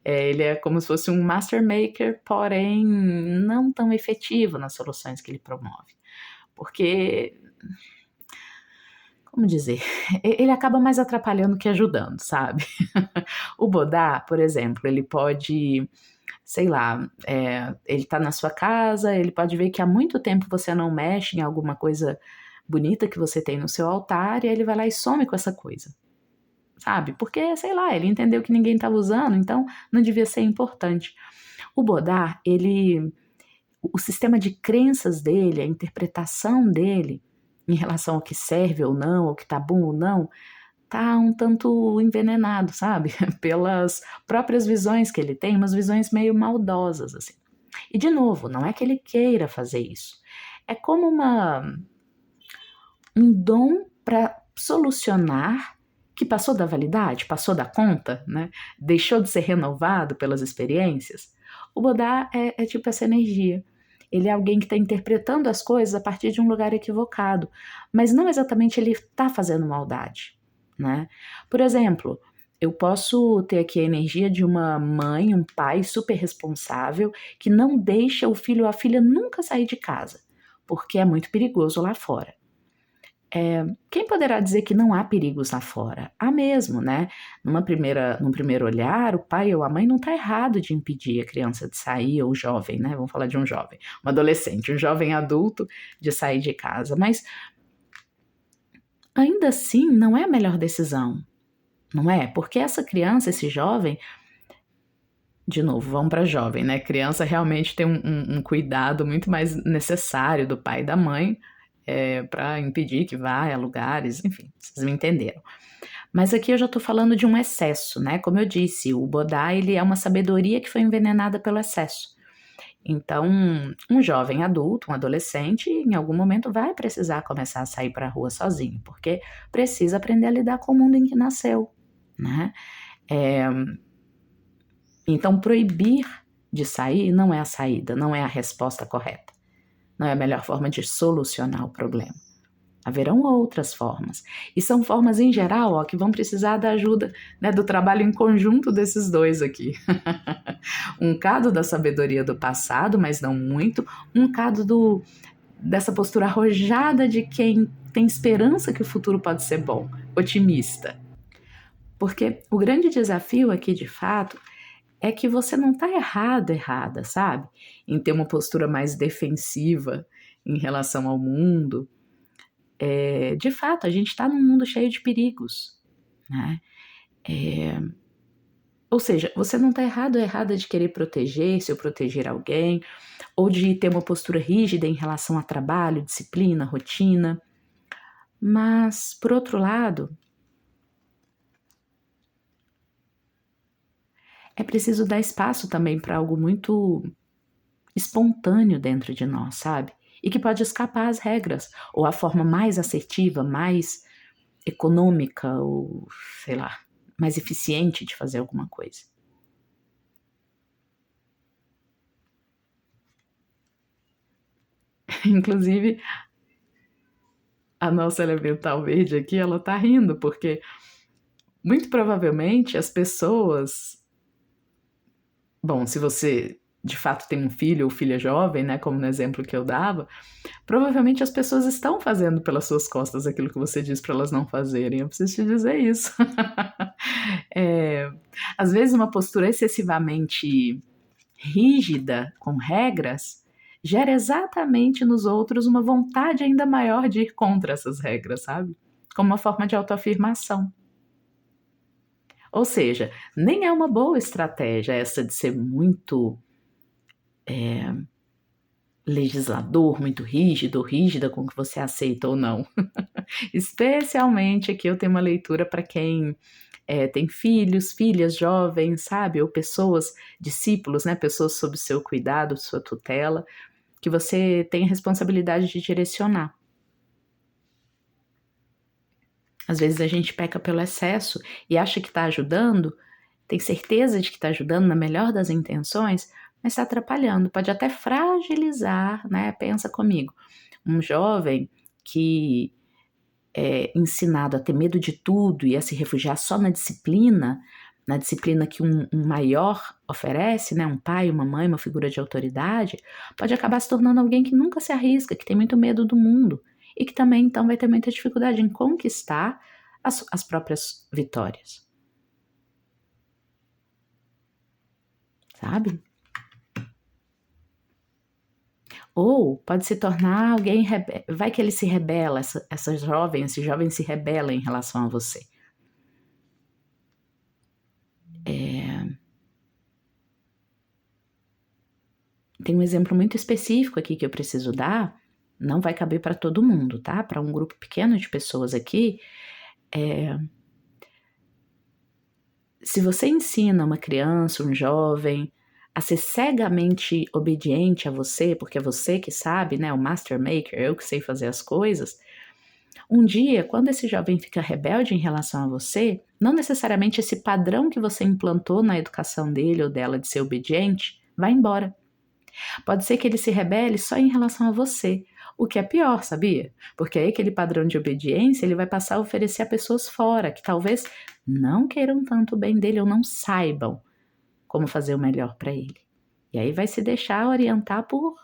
Speaker 1: Ele é como se fosse um master maker, porém não tão efetivo nas soluções que ele promove. Porque, como dizer, ele acaba mais atrapalhando que ajudando, sabe? O Bodar, por exemplo, ele pode, sei lá, ele tá na sua casa, ele pode ver que há muito tempo você não mexe em alguma coisa bonita que você tem no seu altar, e aí ele vai lá e some com essa coisa, sabe? Porque, sei lá, ele entendeu que ninguém estava usando, então não devia ser importante. O Bodar, o sistema de crenças dele, a interpretação dele em relação ao que serve ou não, ao que tá bom ou não, tá um tanto envenenado, sabe? Pelas próprias visões que ele tem, umas visões meio maldosas, assim. E, de novo, não é que ele queira fazer isso. É como um dom para solucionar que passou da validade, passou da conta, né? Deixou de ser renovado pelas experiências. O Bodar é tipo essa energia. Ele é alguém que está interpretando as coisas a partir de um lugar equivocado, mas não exatamente ele está fazendo maldade, né? Por exemplo, eu posso ter aqui a energia de uma mãe, um pai super responsável que não deixa o filho ou a filha nunca sair de casa, porque é muito perigoso lá fora. Quem poderá dizer que não há perigos lá fora? Há mesmo, né? Num primeiro olhar, o pai ou a mãe não está errado de impedir a criança de sair, ou o jovem, né? Vamos falar de um jovem, um adolescente, um jovem adulto de sair de casa, mas ainda assim não é a melhor decisão, não é? Porque essa criança, esse jovem, de novo, vamos para jovem, né? Criança realmente tem um cuidado muito mais necessário do pai e da mãe, para impedir que vá a lugares, enfim, vocês me entenderam. Mas aqui eu já estou falando de um excesso, né? Como eu disse, o Bodar, ele é uma sabedoria que foi envenenada pelo excesso. Então, um jovem adulto, um adolescente, em algum momento vai precisar começar a sair para a rua sozinho, porque precisa aprender a lidar com o mundo em que nasceu, né? Então, proibir de sair não é a saída, não é a resposta correta. Não é a melhor forma de solucionar o problema. Haverão outras formas. E são formas, em geral, ó, que vão precisar da ajuda, né, do trabalho em conjunto desses dois aqui. Um cado da sabedoria do passado, mas não muito. Um cado dessa postura arrojada de quem tem esperança que o futuro pode ser bom, otimista. Porque o grande desafio aqui, de fato, é que você não está errada, sabe? Em ter uma postura mais defensiva em relação ao mundo. De fato, a gente está num mundo cheio de perigos, né? Ou seja, você não está errado ou errada de querer proteger-se ou proteger alguém, ou de ter uma postura rígida em relação a trabalho, disciplina, rotina. Mas, por outro lado, é preciso dar espaço também para algo muito espontâneo dentro de nós, sabe? E que pode escapar às regras, ou a forma mais assertiva, mais econômica, ou sei lá, mais eficiente de fazer alguma coisa. Inclusive, a nossa elemental verde aqui, ela tá rindo, porque muito provavelmente as pessoas... Bom, se você de fato tem um filho ou filha jovem, né, como no exemplo que eu dava, provavelmente as pessoas estão fazendo pelas suas costas aquilo que você diz para elas não fazerem. Eu preciso te dizer isso. Às vezes uma postura excessivamente rígida, com regras, gera exatamente nos outros uma vontade ainda maior de ir contra essas regras, sabe? Como uma forma de autoafirmação. Ou seja, nem é uma boa estratégia essa de ser muito legislador, muito rígido ou rígida com o que você aceita ou não. Especialmente aqui eu tenho uma leitura para quem tem filhos, filhas jovens, sabe? Ou pessoas, discípulos, né? Pessoas sob seu cuidado, sua tutela, que você tem a responsabilidade de direcionar. Às vezes a gente peca pelo excesso e acha que está ajudando, tem certeza de que está ajudando na melhor das intenções, mas está atrapalhando, pode até fragilizar, né? Pensa comigo, um jovem que é ensinado a ter medo de tudo e a se refugiar só na disciplina que um maior oferece, né? Um pai, uma mãe, uma figura de autoridade, pode acabar se tornando alguém que nunca se arrisca, que tem muito medo do mundo e que também então vai ter muita dificuldade em conquistar as próprias vitórias. Sabe? Ou pode se tornar alguém, vai que ele se rebela, esse jovem se rebela em relação a você. Tem um exemplo muito específico aqui que eu preciso dar, não vai caber para todo mundo, tá? Para um grupo pequeno de pessoas aqui, se você ensina uma criança, um jovem, a ser cegamente obediente a você, porque é você que sabe, né? O master maker, eu que sei fazer as coisas. Um dia, quando esse jovem fica rebelde em relação a você, não necessariamente esse padrão que você implantou na educação dele ou dela de ser obediente vai embora. Pode ser que ele se rebele só em relação a você, o que é pior, sabia? Porque aí aquele padrão de obediência ele vai passar a oferecer a pessoas fora, que talvez não queiram tanto o bem dele ou não saibam como fazer o melhor para ele. E aí vai se deixar orientar por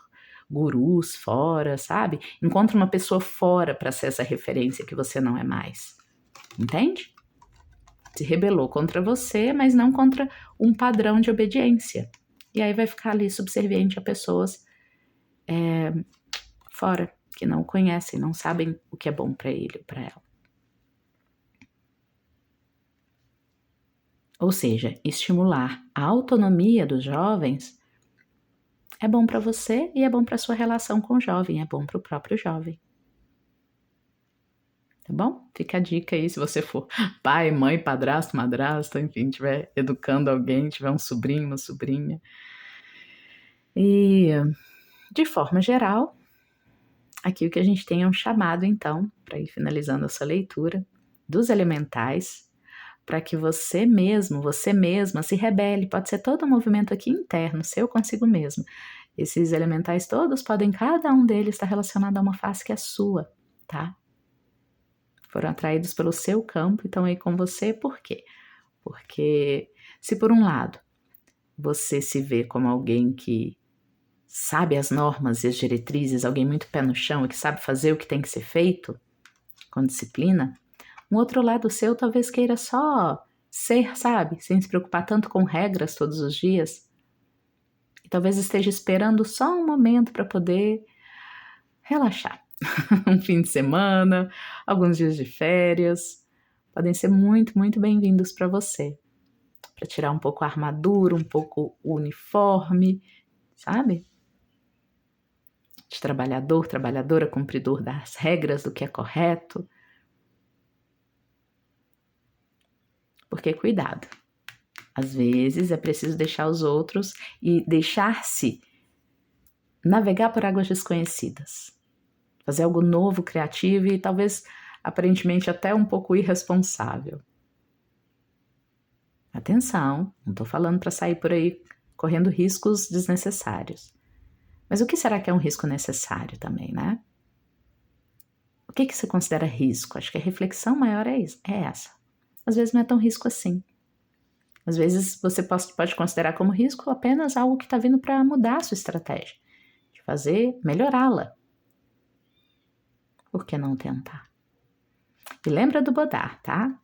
Speaker 1: gurus fora, sabe? Encontra uma pessoa fora para ser essa referência que você não é mais. Entende? Se rebelou contra você, mas não contra um padrão de obediência. E aí vai ficar ali subserviente a pessoas fora, que não o conhecem, não sabem o que é bom para ele ou para ela. Ou seja, estimular a autonomia dos jovens é bom para você e é bom para sua relação com o jovem, é bom para o próprio jovem. Tá bom? Fica a dica aí se você for pai, mãe, padrasto, madrasta, enfim, estiver educando alguém, tiver um sobrinho, uma sobrinha. E, de forma geral, aqui o que a gente tem é um chamado, então, para ir finalizando essa leitura, dos elementais, para que você mesmo, você mesma se rebele. Pode ser todo um movimento aqui interno, seu consigo mesmo. Esses elementais todos podem, cada um deles, estar relacionado a uma face que é sua, tá? foram atraídos pelo seu campo e estão aí com você. Por quê? Porque se por um lado você se vê como alguém que sabe as normas e as diretrizes, alguém muito pé no chão e que sabe fazer o que tem que ser feito com disciplina, um outro lado seu talvez queira só ser, sabe? Sem se preocupar tanto com regras todos os dias. E talvez esteja esperando só um momento para poder relaxar. Um fim de semana, alguns dias de férias, podem ser muito, muito bem-vindos para você. Para tirar um pouco a armadura, um pouco o uniforme, sabe? De trabalhador, trabalhadora, cumpridor das regras, do que é correto. Porque cuidado, às vezes é preciso deixar os outros e deixar-se navegar por águas desconhecidas. Fazer algo novo, criativo e talvez aparentemente até um pouco irresponsável. Atenção, não estou falando para sair por aí correndo riscos desnecessários. Mas o que será que é um risco necessário também, né? O que você considera risco? Acho que a reflexão maior é essa. Às vezes não é tão risco assim. Às vezes você pode considerar como risco apenas algo que está vindo para mudar a sua estratégia, de fazer, melhorá-la. Por que não tentar? E lembra do Baudrillard, tá?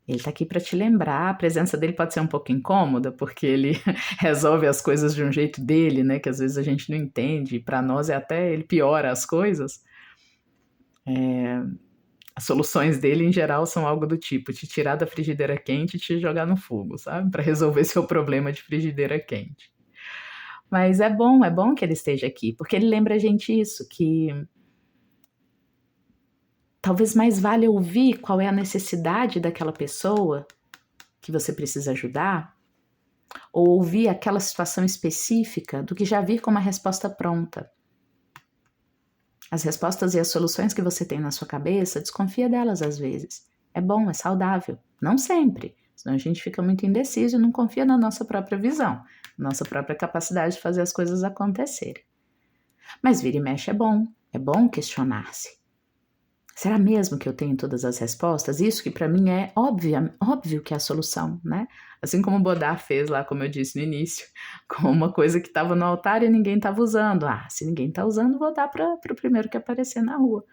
Speaker 1: Ele está aqui para te lembrar, a presença dele pode ser um pouco incômoda, porque ele resolve as coisas de um jeito dele, né? Que às vezes a gente não entende, e para nós é até ele piora as coisas. As soluções dele, em geral, são algo do tipo te tirar da frigideira quente e te jogar no fogo, sabe? Para resolver seu problema de frigideira quente. Mas é bom que ele esteja aqui, porque ele lembra a gente isso, que talvez mais vale ouvir qual é a necessidade daquela pessoa que você precisa ajudar, ou ouvir aquela situação específica do que já vir com uma resposta pronta. As respostas e as soluções que você tem na sua cabeça, desconfia delas às vezes. É bom, é saudável. Não sempre, senão a gente fica muito indeciso e não confia na nossa própria visão, nossa própria capacidade de fazer as coisas acontecerem. Mas vira e mexe é bom questionar-se. Será mesmo que eu tenho todas as respostas? Isso que para mim é óbvio que é a solução, né? Assim como o Baudrillard fez lá, como eu disse no início, com uma coisa que estava no altar e ninguém estava usando. Ah, se ninguém está usando, vou dar para o primeiro que aparecer na rua.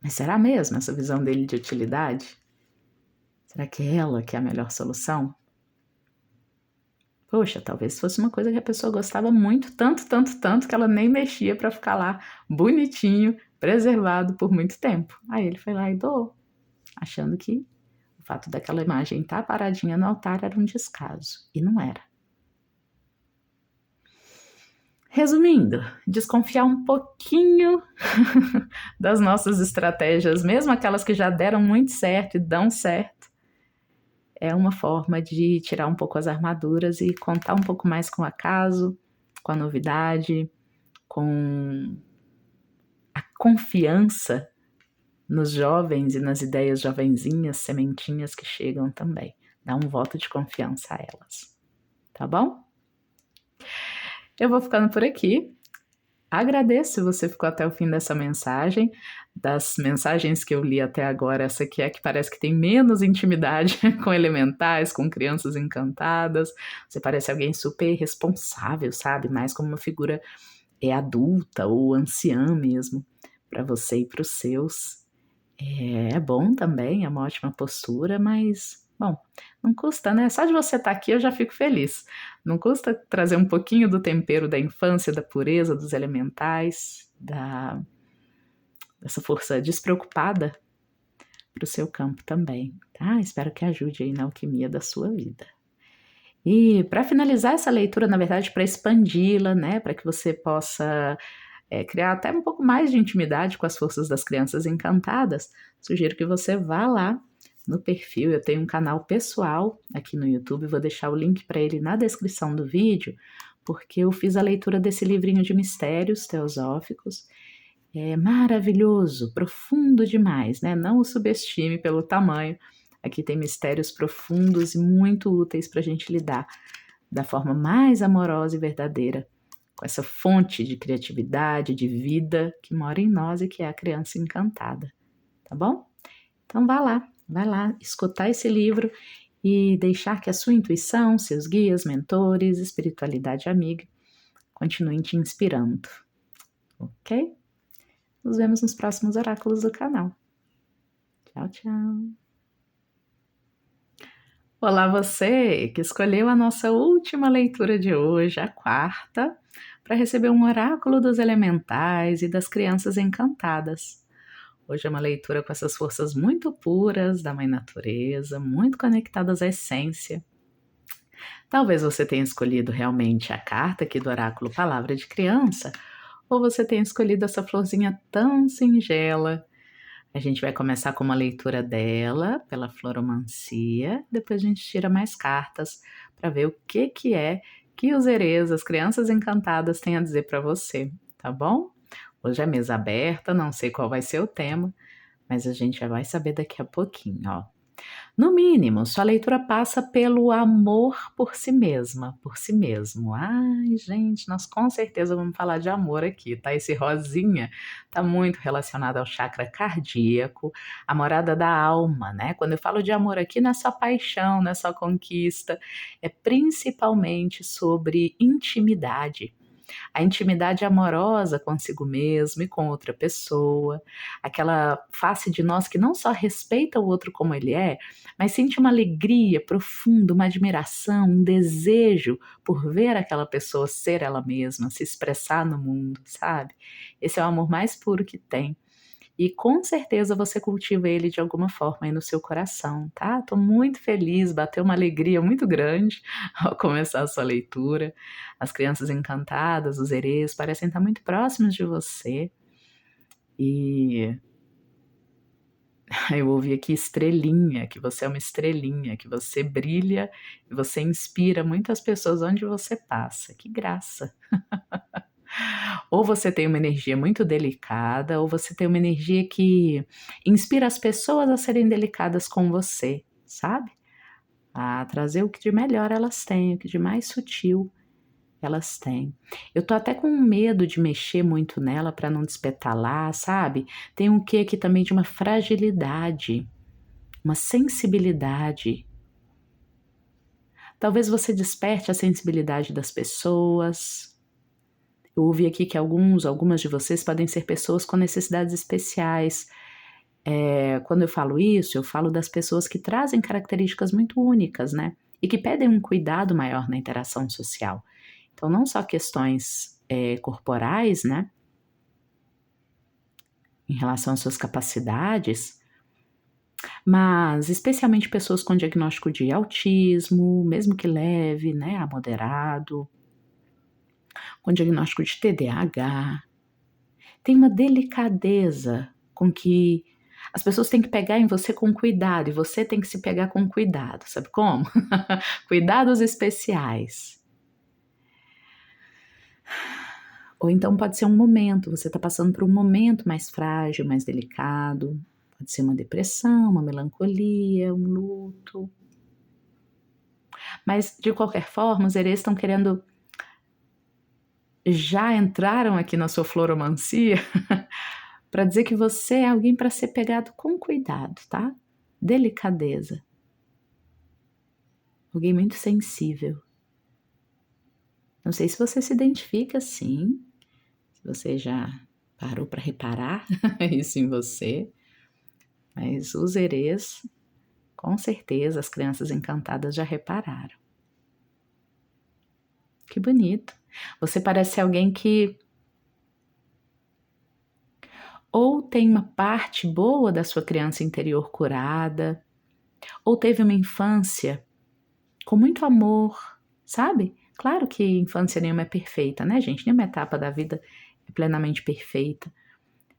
Speaker 1: Mas será mesmo essa visão dele de utilidade? Será que é ela que é a melhor solução? Poxa, talvez fosse uma coisa que a pessoa gostava muito, tanto, que ela nem mexia para ficar lá bonitinho, preservado por muito tempo. Aí ele foi lá e doou, achando que o fato daquela imagem estar paradinha no altar era um descaso, e não era. Resumindo, desconfiar um pouquinho das nossas estratégias, mesmo aquelas que já deram muito certo e dão certo, é uma forma de tirar um pouco as armaduras e contar um pouco mais com o acaso, com a novidade, com a confiança nos jovens e nas ideias jovenzinhas, sementinhas que chegam também. Dá um voto de confiança a elas. Tá bom? Eu vou ficando por aqui. Agradeço se você ficou até o fim dessa mensagem. Das mensagens que eu li até agora, essa aqui é a que parece que tem menos intimidade com elementais, com crianças encantadas. Você parece alguém super responsável, sabe? Mais como uma figura adulta ou anciã mesmo, para você e para os seus. É bom também, é uma ótima postura, mas, bom, não custa, né? Só de você estar aqui eu já fico feliz. Não custa trazer um pouquinho do tempero da infância, da pureza, dos elementais, dessa força despreocupada para o seu campo também, tá? Espero que ajude aí na alquimia da sua vida. E para finalizar essa leitura, na verdade, para expandi-la, né? Para que você possa criar até um pouco mais de intimidade com as forças das crianças encantadas, sugiro que você vá lá no perfil. Eu tenho um canal pessoal aqui no YouTube, vou deixar o link para ele na descrição do vídeo, porque eu fiz a leitura desse livrinho de mistérios teosóficos. É maravilhoso, profundo demais, né? Não o subestime pelo tamanho. Aqui tem mistérios profundos e muito úteis para a gente lidar da forma mais amorosa e verdadeira com essa fonte de criatividade, de vida que mora em nós e que é a criança encantada, tá bom? Então vai lá escutar esse livro e deixar que a sua intuição, seus guias, mentores, espiritualidade amiga continuem te inspirando, ok? Nos vemos nos próximos oráculos do canal. Tchau, tchau. Olá você que escolheu a nossa última leitura de hoje, a quarta, para receber um oráculo dos elementais e das crianças encantadas. Hoje é uma leitura com essas forças muito puras da Mãe Natureza, muito conectadas à essência. Talvez você tenha escolhido realmente a carta aqui do oráculo Palavra de Criança, ou você tenha escolhido essa florzinha tão singela. A gente vai começar com uma leitura dela, pela floromancia, depois a gente tira mais cartas para ver o que é que os herês, as crianças encantadas, têm a dizer para você, tá bom? Hoje é mesa aberta, não sei qual vai ser o tema, mas a gente já vai saber daqui a pouquinho, ó. No mínimo, sua leitura passa pelo amor por si mesma, por si mesmo. Ai, gente, nós com certeza vamos falar de amor aqui, tá? Esse rosinha tá muito relacionado ao chakra cardíaco, a morada da alma, né? Quando eu falo de amor aqui, não é só paixão, não é só conquista, é principalmente sobre intimidade. A intimidade amorosa consigo mesmo e com outra pessoa, aquela face de nós que não só respeita o outro como ele é, mas sente uma alegria profunda, uma admiração, um desejo por ver aquela pessoa ser ela mesma, se expressar no mundo, sabe? Esse é o amor mais puro que tem. E com certeza você cultiva ele de alguma forma aí no seu coração, tá? Tô muito feliz, bateu uma alegria muito grande ao começar a sua leitura. As crianças encantadas, os herês, parecem estar muito próximos de você. E eu ouvi aqui estrelinha, que você é uma estrelinha, que você brilha e você inspira muitas pessoas onde você passa. Que graça! Ou você tem uma energia muito delicada, ou você tem uma energia que inspira as pessoas a serem delicadas com você, sabe? A trazer o que de melhor elas têm, o que de mais sutil elas têm. Eu tô até com medo de mexer muito nela para não despetalar, sabe? Tem um quê aqui também de uma fragilidade, uma sensibilidade. Talvez você desperte a sensibilidade das pessoas. Eu ouvi aqui que algumas de vocês podem ser pessoas com necessidades especiais. Quando eu falo isso, eu falo das pessoas que trazem características muito únicas, né? E que pedem um cuidado maior na interação social. Então, não só questões corporais, né? Em relação às suas capacidades, mas especialmente pessoas com diagnóstico de autismo, mesmo que leve, né? A moderado, com diagnóstico de TDAH. Tem uma delicadeza com que as pessoas têm que pegar em você com cuidado e você tem que se pegar com cuidado, sabe como? Cuidados especiais. Ou então pode ser um momento, você está passando por um momento mais frágil, mais delicado. Pode ser uma depressão, uma melancolia, um luto. Mas, de qualquer forma, os herês estão querendo... Já entraram aqui na sua floromancia para dizer que você é alguém para ser pegado com cuidado, tá? Delicadeza. Alguém muito sensível. Não sei se você se identifica assim, se você já parou para reparar isso em você, mas os herês, com certeza, as crianças encantadas já repararam. Que bonito. Você parece alguém que ou tem uma parte boa da sua criança interior curada, ou teve uma infância com muito amor, sabe? Claro que infância nenhuma é perfeita, né, gente? Nenhuma etapa da vida é plenamente perfeita.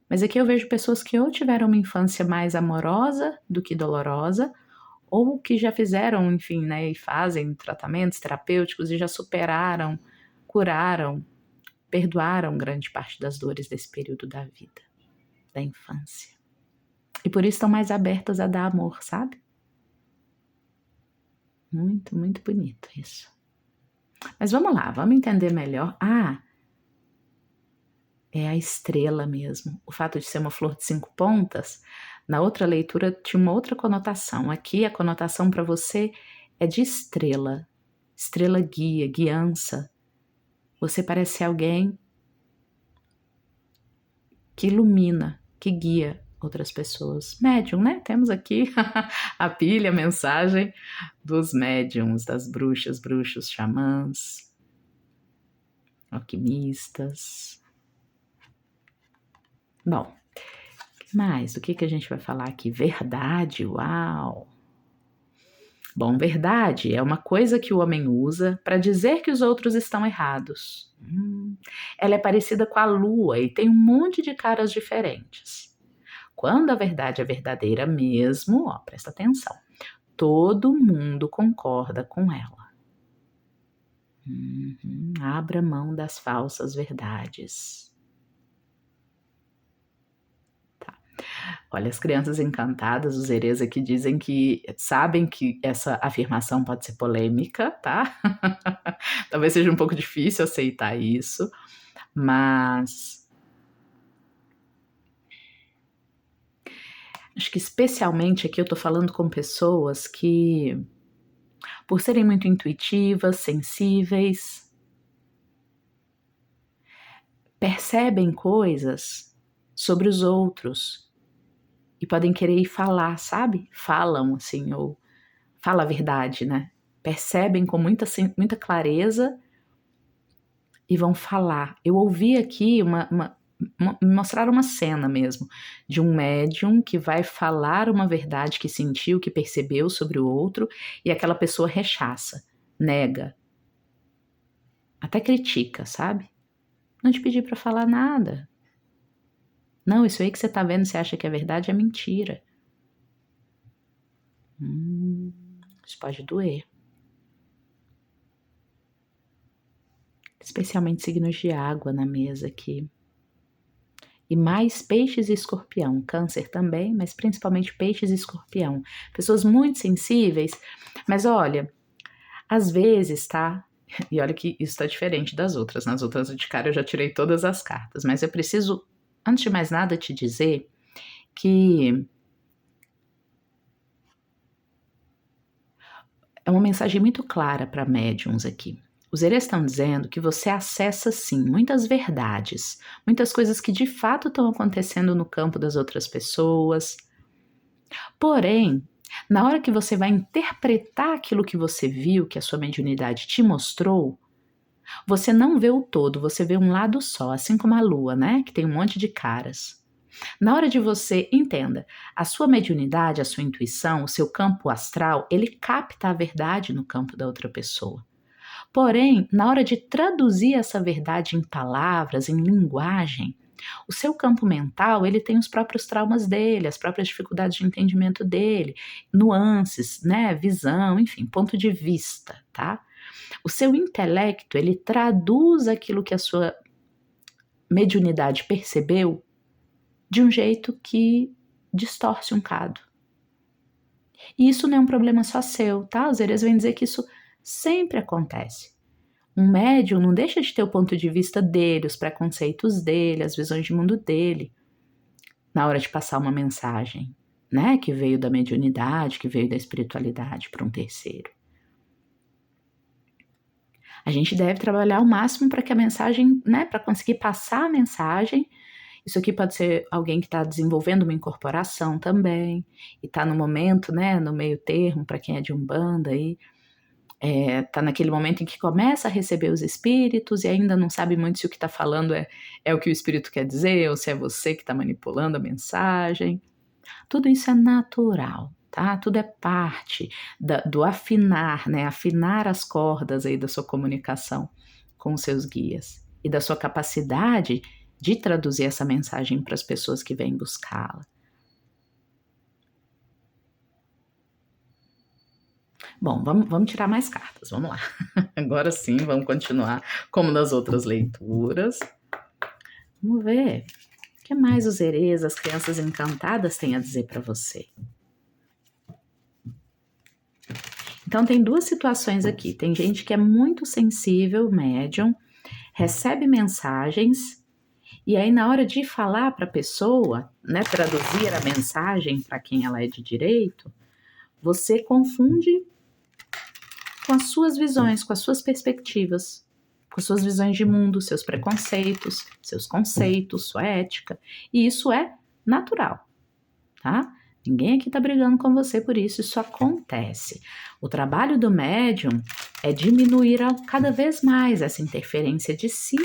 Speaker 1: Mas aqui eu vejo pessoas que ou tiveram uma infância mais amorosa do que dolorosa, ou que já fizeram, enfim, né, e fazem tratamentos terapêuticos e já superaram, curaram, perdoaram grande parte das dores desse período da vida, da infância. E por isso estão mais abertas a dar amor, sabe? Muito, muito bonito isso. Mas vamos lá, vamos entender melhor. é a estrela mesmo. O fato de ser uma flor de 5 pontas, na outra leitura tinha uma outra conotação. Aqui a conotação para você é de estrela. Estrela guia, guiança. Você parece alguém que ilumina, que guia outras pessoas. Médium, né? Temos aqui a pilha, a mensagem dos médiums, das bruxas, bruxos, xamãs, alquimistas. Bom, o que mais? Do que a gente vai falar aqui? Verdade, uau! Bom, verdade é uma coisa que o homem usa para dizer que os outros estão errados. Ela é parecida com a lua e tem um monte de caras diferentes. Quando a verdade é verdadeira mesmo, ó, presta atenção, todo mundo concorda com ela. Abra mão das falsas verdades. Olha, as crianças encantadas, os herês aqui dizem que sabem que essa afirmação pode ser polêmica, tá? Talvez seja um pouco difícil aceitar isso, mas acho que especialmente aqui eu tô falando com pessoas que, por serem muito intuitivas, sensíveis, percebem coisas sobre os outros e podem querer ir falar, sabe? Falam assim, ou fala a verdade, né? Percebem com muita clareza e vão falar. Eu ouvi aqui me mostraram uma cena mesmo de um médium que vai falar uma verdade que sentiu, que percebeu sobre o outro e aquela pessoa rechaça, nega, até critica, sabe? Não te pedi para falar nada. Não, isso aí que você tá vendo, você acha que é verdade, é mentira. Isso pode doer. Especialmente signos de água na mesa aqui. E mais peixes e escorpião. Câncer também, mas principalmente peixes e escorpião. Pessoas muito sensíveis. Mas olha, às vezes, tá? E olha que isso tá diferente das outras. Nas outras de cara eu já tirei todas as cartas. Mas eu preciso, antes de mais nada, te dizer que é uma mensagem muito clara para médiums aqui. Os herês estão dizendo que você acessa, sim, muitas verdades, muitas coisas que de fato estão acontecendo no campo das outras pessoas. Porém, na hora que você vai interpretar aquilo que você viu, que a sua mediunidade te mostrou, você não vê o todo, você vê um lado só, assim como a lua, né? Que tem um monte de caras. Na hora de você, entenda, a sua mediunidade, a sua intuição, o seu campo astral, ele capta a verdade no campo da outra pessoa. Porém, na hora de traduzir essa verdade em palavras, em linguagem, o seu campo mental, ele tem os próprios traumas dele, as próprias dificuldades de entendimento dele, nuances, né, visão, enfim, ponto de vista, tá? O seu intelecto, ele traduz aquilo que a sua mediunidade percebeu de um jeito que distorce um bocado. E isso não é um problema só seu, tá? Os herês vêm dizer que isso sempre acontece. Um médium não deixa de ter o ponto de vista dele, os preconceitos dele, as visões de mundo dele, na hora de passar uma mensagem, né? Que veio da mediunidade, que veio da espiritualidade para um terceiro. A gente deve trabalhar ao máximo para que a mensagem, né? Para conseguir passar a mensagem. Isso aqui pode ser alguém que está desenvolvendo uma incorporação também, e está no momento, né, no meio termo, para quem é de Umbanda, aí, tá naquele momento em que começa a receber os espíritos e ainda não sabe muito se o que está falando é o que o espírito quer dizer, ou se é você que está manipulando a mensagem. Tudo isso é natural, tá? Tudo é parte do afinar, né, afinar as cordas aí da sua comunicação com os seus guias, e da sua capacidade de traduzir essa mensagem para as pessoas que vêm buscá-la. Bom, vamos tirar mais cartas, vamos lá. Agora sim, vamos continuar como nas outras leituras. Vamos ver o que mais os herês, as crianças encantadas têm a dizer para você. Então tem duas situações aqui. Tem gente que é muito sensível, médium, recebe mensagens E aí, na hora de falar para a pessoa, né, traduzir a mensagem para quem ela é de direito, você confunde com as suas visões, com as suas perspectivas, com as suas visões de mundo, seus preconceitos, seus conceitos, sua ética. E isso é natural, tá? Ninguém aqui tá brigando com você por isso, isso acontece. O trabalho do médium é diminuir cada vez mais essa interferência de si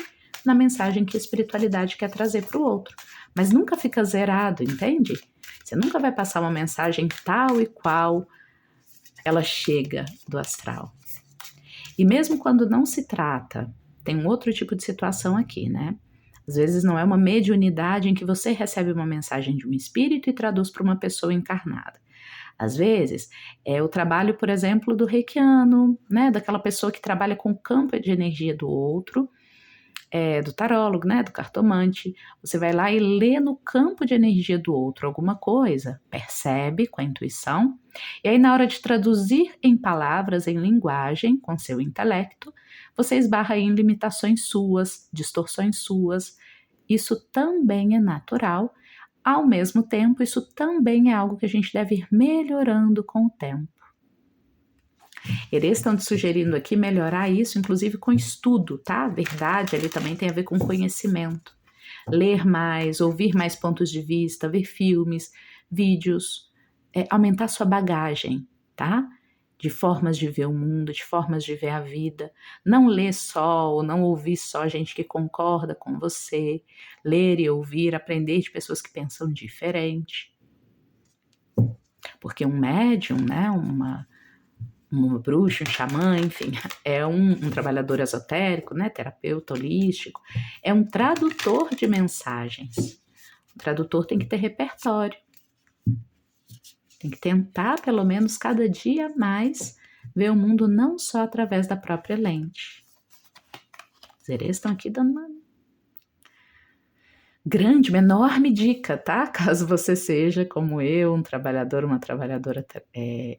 Speaker 1: na mensagem que a espiritualidade quer trazer para o outro. Mas nunca fica zerado, entende? Você nunca vai passar uma mensagem tal e qual ela chega do astral. E mesmo quando não se trata, tem um outro tipo de situação aqui, né? Às vezes não é uma mediunidade em que você recebe uma mensagem de um espírito e traduz para uma pessoa encarnada. Às vezes é o trabalho, por exemplo, do reikiano, né? Daquela pessoa que trabalha com o campo de energia do outro, do tarólogo, né, do cartomante. Você vai lá e lê no campo de energia do outro alguma coisa, percebe com a intuição, e aí na hora de traduzir em palavras, em linguagem, com seu intelecto, você esbarra em limitações suas, distorções suas. Isso também é natural. Ao mesmo tempo, isso também é algo que a gente deve ir melhorando com o tempo. Eles estão te sugerindo aqui melhorar isso, inclusive com estudo, tá? Verdade, ali também tem a ver com conhecimento. Ler mais, ouvir mais pontos de vista, ver filmes, vídeos, aumentar sua bagagem, tá? De formas de ver o mundo, de formas de ver a vida. Não ler só ou não ouvir só gente que concorda com você. Ler e ouvir, aprender de pessoas que pensam diferente. Porque um médium, né, uma bruxa, um xamã, enfim, é um trabalhador esotérico, né, terapeuta holístico, é um tradutor de mensagens. O tradutor tem que ter repertório, tem que tentar, pelo menos cada dia mais, ver o mundo não só através da própria lente. Os herês estão aqui dando uma grande, uma enorme dica, tá? Caso você seja, como eu, um trabalhador, uma trabalhadora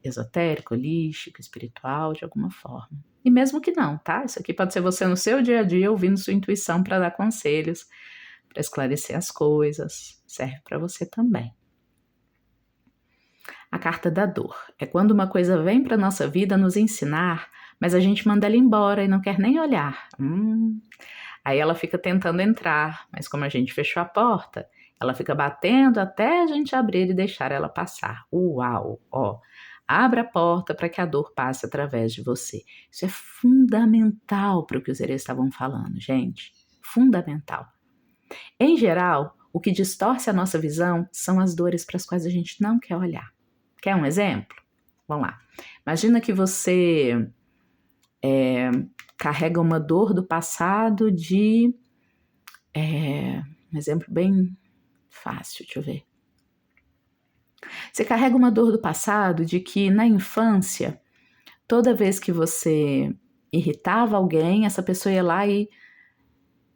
Speaker 1: esotérica, holístico, espiritual, de alguma forma. E mesmo que não, tá? Isso aqui pode ser você no seu dia a dia, ouvindo sua intuição para dar conselhos, para esclarecer as coisas. Serve para você também. A carta da dor. É quando uma coisa vem para nossa vida nos ensinar, mas a gente manda ela embora e não quer nem olhar. Aí ela fica tentando entrar, mas como a gente fechou a porta, ela fica batendo até a gente abrir e deixar ela passar. Uau, ó. Abra a porta para que a dor passe através de você. Isso é fundamental para o que os herês estavam falando, gente. Fundamental. Em geral, o que distorce a nossa visão são as dores para as quais a gente não quer olhar. Quer um exemplo? Vamos lá. Imagina que você carrega uma dor do passado de... um exemplo bem fácil, deixa eu ver. Você carrega uma dor do passado de que na infância, toda vez que você irritava alguém, essa pessoa ia lá e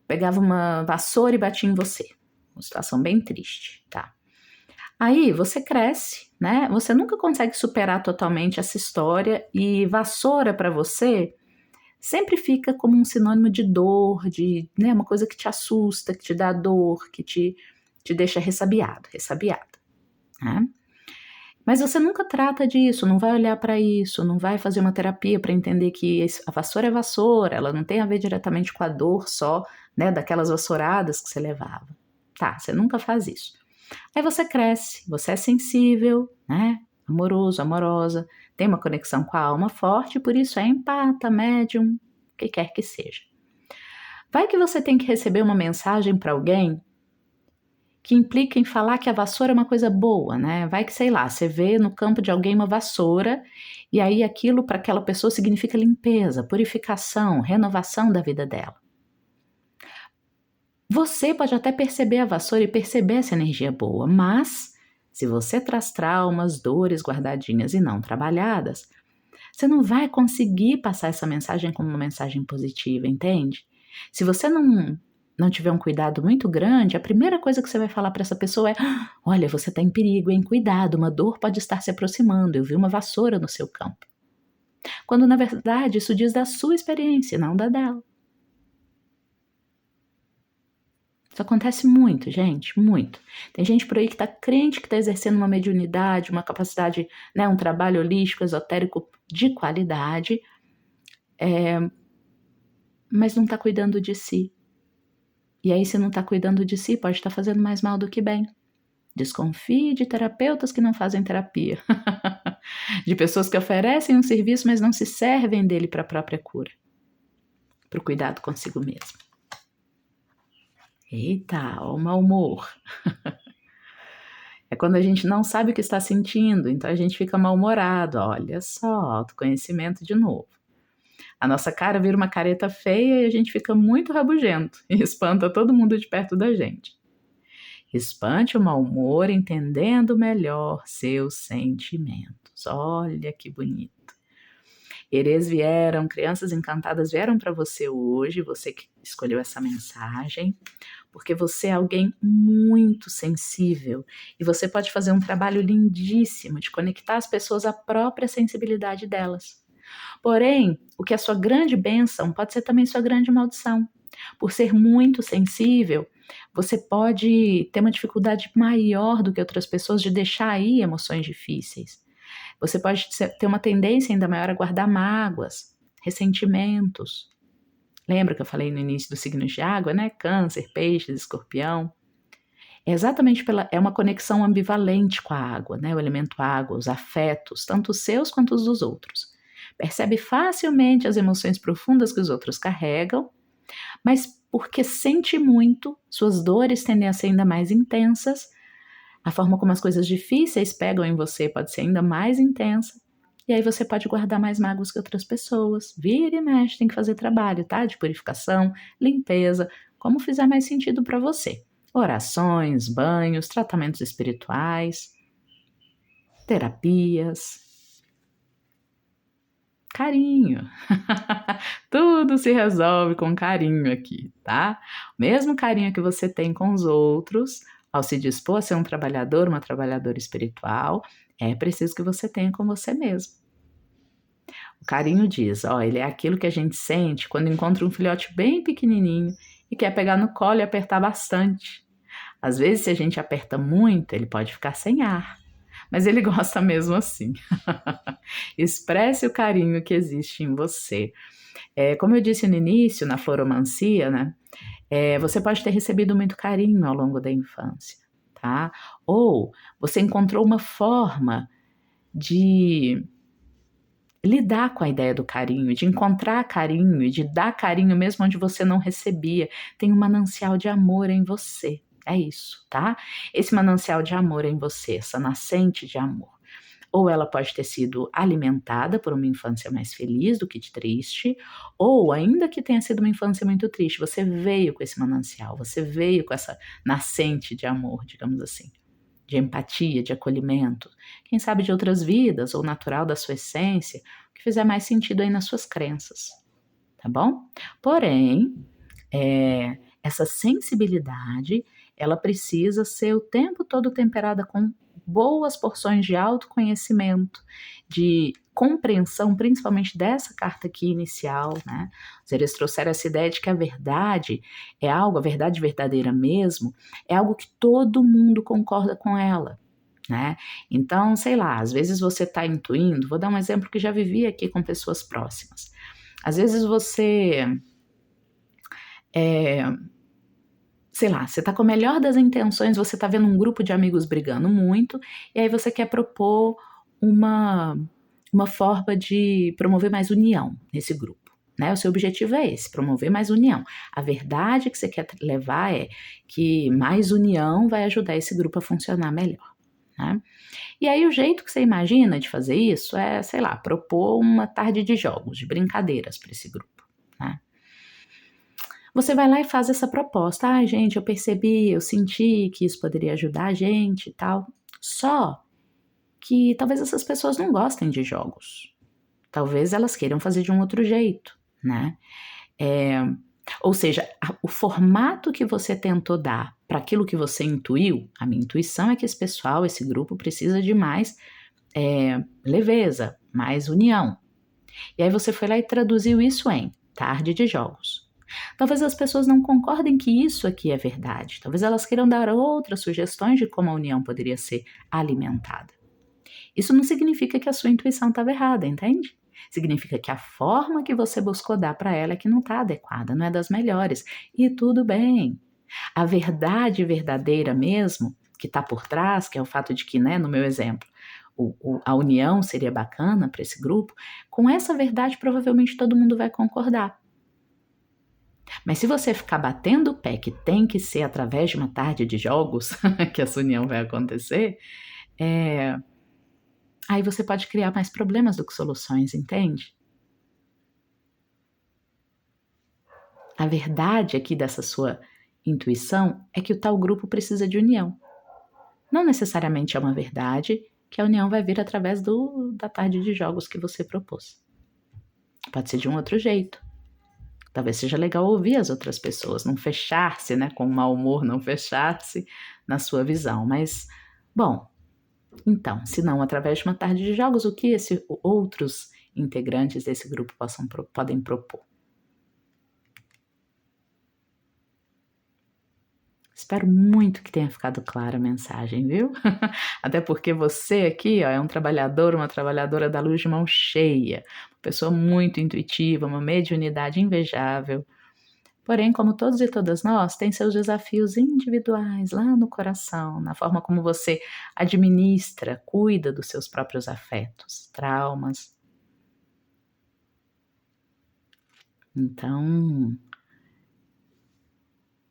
Speaker 1: pegava uma vassoura e batia em você. Uma situação bem triste, tá? Aí você cresce, né? Você nunca consegue superar totalmente essa história e vassoura para você sempre fica como um sinônimo de dor, de, né, uma coisa que te assusta, que te dá dor, que te deixa ressabiada. Né? Mas você nunca trata disso, não vai olhar para isso, não vai fazer uma terapia para entender que a vassoura é vassoura, ela não tem a ver diretamente com a dor só, né, daquelas vassouradas que você levava. Tá, você nunca faz isso. Aí você cresce, você é sensível, né, amoroso, amorosa, tem uma conexão com a alma forte, por isso é empata, médium, o que quer que seja. Vai que você tem que receber uma mensagem para alguém que implica em falar que a vassoura é uma coisa boa, né? Vai que, sei lá, você vê no campo de alguém uma vassoura e aí aquilo para aquela pessoa significa limpeza, purificação, renovação da vida dela. Você pode até perceber a vassoura e perceber essa energia boa, mas se você traz traumas, dores guardadinhas e não trabalhadas, você não vai conseguir passar essa mensagem como uma mensagem positiva, entende? Se você não tiver um cuidado muito grande, a primeira coisa que você vai falar para essa pessoa é: olha, você está em perigo, hein? Cuidado, uma dor pode estar se aproximando, eu vi uma vassoura no seu campo. Quando, na verdade, isso diz da sua experiência, não da dela. Isso acontece muito, gente, muito. Tem gente por aí que tá crente que tá exercendo uma mediunidade, uma capacidade, né, um trabalho holístico, esotérico de qualidade, mas não tá cuidando de si. E aí, se não tá cuidando de si, pode estar fazendo mais mal do que bem. Desconfie de terapeutas que não fazem terapia. De pessoas que oferecem um serviço, mas não se servem dele para a própria cura. Para o cuidado consigo mesmo. Eita, o mau humor. É quando a gente não sabe o que está sentindo, então a gente fica mal-humorado. Olha só, autoconhecimento de novo. A nossa cara vira uma careta feia e a gente fica muito rabugento e espanta todo mundo de perto da gente. Espante o mau humor entendendo melhor seus sentimentos. Olha que bonito. Herês vieram, crianças encantadas vieram para você hoje, você que escolheu essa mensagem, porque você é alguém muito sensível e você pode fazer um trabalho lindíssimo de conectar as pessoas à própria sensibilidade delas. Porém, o que é sua grande bênção pode ser também sua grande maldição. Por ser muito sensível, você pode ter uma dificuldade maior do que outras pessoas de deixar aí emoções difíceis. Você pode ter uma tendência ainda maior a guardar mágoas, ressentimentos. Lembra que eu falei no início dos signos de água, né? Câncer, peixes, escorpião. É exatamente é uma conexão ambivalente com a água, né? O elemento água, os afetos, tanto os seus quanto os dos outros. Percebe facilmente as emoções profundas que os outros carregam, mas porque sente muito, suas dores tendem a ser ainda mais intensas, a forma como as coisas difíceis pegam em você pode ser ainda mais intensa, e aí você pode guardar mais mágoas que outras pessoas. Vira e mexe, tem que fazer trabalho, tá? De purificação, limpeza, como fizer mais sentido para você. Orações, banhos, tratamentos espirituais, terapias. Carinho. Tudo se resolve com carinho aqui, tá? O mesmo carinho que você tem com os outros, ao se dispor a ser um trabalhador, uma trabalhadora espiritual, é preciso que você tenha com você mesmo. O carinho diz, ele é aquilo que a gente sente quando encontra um filhote bem pequenininho e quer pegar no colo e apertar bastante. Às vezes, se a gente aperta muito, ele pode ficar sem ar, mas ele gosta mesmo assim. Expresse o carinho que existe em você. Como eu disse no início, na floromancia, né? Você pode ter recebido muito carinho ao longo da infância, tá? Ou você encontrou uma forma de lidar com a ideia do carinho, de encontrar carinho e de dar carinho mesmo onde você não recebia. Tem um manancial de amor em você. É isso, tá? Esse manancial de amor em você, essa nascente de amor. Ou ela pode ter sido alimentada por uma infância mais feliz do que triste, ou ainda que tenha sido uma infância muito triste, você veio com esse manancial, você veio com essa nascente de amor, digamos assim, de empatia, de acolhimento, quem sabe de outras vidas, ou natural da sua essência, que fizer mais sentido aí nas suas crenças, tá bom? Porém, essa sensibilidade, ela precisa ser o tempo todo temperada com boas porções de autoconhecimento, de compreensão, principalmente dessa carta aqui inicial, né? Eles trouxeram essa ideia de que a verdade é algo, a verdade verdadeira mesmo, é algo que todo mundo concorda com ela, né? Então, sei lá, às vezes você está intuindo, vou dar um exemplo que já vivi aqui com pessoas próximas. Às vezes você sei lá, você tá com a melhor das intenções, você tá vendo um grupo de amigos brigando muito, e aí você quer propor uma forma de promover mais união nesse grupo, né? O seu objetivo é esse, promover mais união. A verdade que você quer levar é que mais união vai ajudar esse grupo a funcionar melhor, né? E aí o jeito que você imagina de fazer isso é, sei lá, propor uma tarde de jogos, de brincadeiras para esse grupo, né? Você vai lá e faz essa proposta. Gente, eu percebi, eu senti que isso poderia ajudar a gente e tal. Só que talvez essas pessoas não gostem de jogos. Talvez elas queiram fazer de um outro jeito, né? Ou seja, o formato que você tentou dar para aquilo que você intuiu, a minha intuição é que esse pessoal, esse grupo precisa de mais leveza, mais união. E aí você foi lá e traduziu isso em tarde de jogos. Talvez as pessoas não concordem que isso aqui é verdade. Talvez elas queiram dar outras sugestões de como a união poderia ser alimentada. Isso não significa que a sua intuição estava errada, entende? Significa que a forma que você buscou dar para ela é que não está adequada, não é das melhores. E tudo bem. A verdade verdadeira mesmo, que está por trás, que é o fato de que, né, no meu exemplo, a união seria bacana para esse grupo, com essa verdade provavelmente todo mundo vai concordar. Mas se você ficar batendo o pé que tem que ser através de uma tarde de jogos que essa união vai acontecer, aí você pode criar mais problemas do que soluções, entende? A verdade aqui dessa sua intuição é que o tal grupo precisa de união. Não necessariamente é uma verdade que a união vai vir através da tarde de jogos que você propôs. Pode ser de um outro jeito. Talvez seja legal ouvir as outras pessoas, não fechar-se, né, com mau humor, não fechar-se na sua visão. Mas, bom, então, se não através de uma tarde de jogos, o que outros integrantes desse grupo podem propor? Espero muito que tenha ficado clara a mensagem, viu? Até porque você aqui, ó, é um trabalhador, uma trabalhadora da luz de mão cheia, uma pessoa muito intuitiva, uma mediunidade invejável. Porém, como todos e todas nós, tem seus desafios individuais lá no coração, na forma como você administra, cuida dos seus próprios afetos, traumas. Então,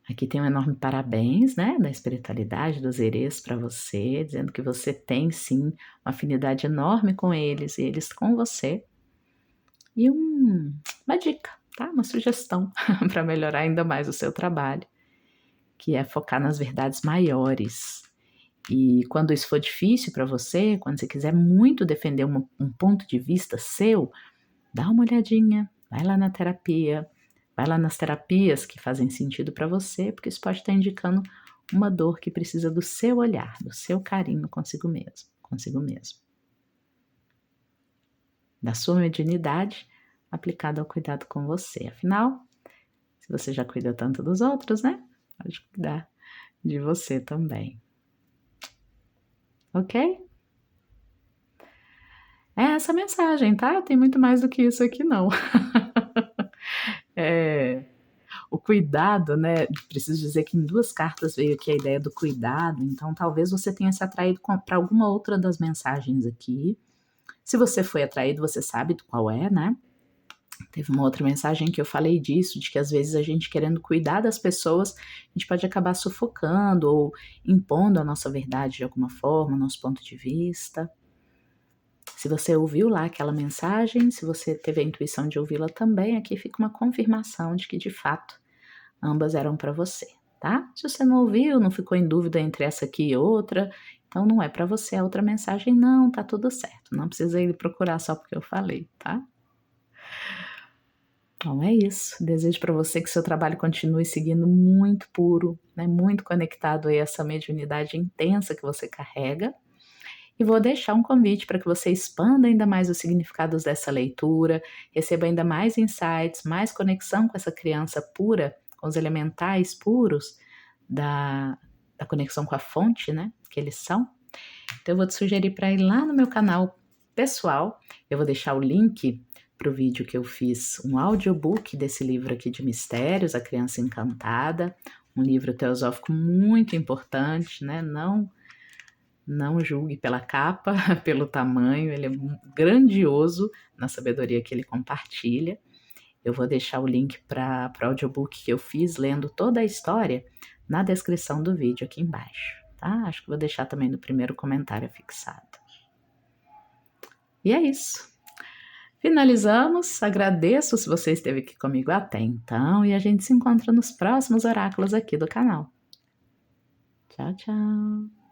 Speaker 1: aqui tem um enorme parabéns, né, da espiritualidade, dos erês para você, dizendo que você tem sim uma afinidade enorme com eles e eles com você. E uma dica, tá? Uma sugestão para melhorar ainda mais o seu trabalho, que é focar nas verdades maiores. E quando isso for difícil para você, quando você quiser muito defender um ponto de vista seu, dá uma olhadinha, vai lá na terapia, vai lá nas terapias que fazem sentido para você, porque isso pode estar indicando uma dor que precisa do seu olhar, do seu carinho consigo mesmo. Da sua mediunidade aplicada ao cuidado com você. Afinal, se você já cuida tanto dos outros, né? Pode cuidar de você também. Ok? É essa a mensagem, tá? Tem muito mais do que isso aqui, não. O cuidado, né? Preciso dizer que em 2 cartas veio aqui a ideia do cuidado, então talvez você tenha se atraído para alguma outra das mensagens aqui. Se você foi atraído, você sabe qual é, né? Teve uma outra mensagem que eu falei disso, de que às vezes a gente querendo cuidar das pessoas, a gente pode acabar sufocando ou impondo a nossa verdade de alguma forma, nosso ponto de vista. Se você ouviu lá aquela mensagem, se você teve a intuição de ouvi-la também, aqui fica uma confirmação de que de fato ambas eram para você, tá? Se você não ouviu, não ficou em dúvida entre essa aqui e outra, então não é para você a outra mensagem, não, tá tudo certo. Não precisa ir procurar só porque eu falei, tá? Então é isso. Desejo para você que seu trabalho continue seguindo muito puro, né? Muito conectado a essa mediunidade intensa que você carrega. E vou deixar um convite para que você expanda ainda mais os significados dessa leitura, receba ainda mais insights, mais conexão com essa criança pura, com os elementais puros da conexão com a fonte, né? Que eles são. Então eu vou te sugerir para ir lá no meu canal pessoal. Eu vou deixar o link para o vídeo que eu fiz, um audiobook desse livro aqui de mistérios, A Criança Encantada, um livro teosófico muito importante, né? Não julgue pela capa, pelo tamanho, ele é grandioso na sabedoria que ele compartilha. Eu vou deixar o link para o audiobook que eu fiz, lendo toda a história, na descrição do vídeo aqui embaixo, tá? Acho que vou deixar também no primeiro comentário fixado. E é isso. Finalizamos, agradeço se você esteve aqui comigo até então e a gente se encontra nos próximos oráculos aqui do canal. Tchau, tchau!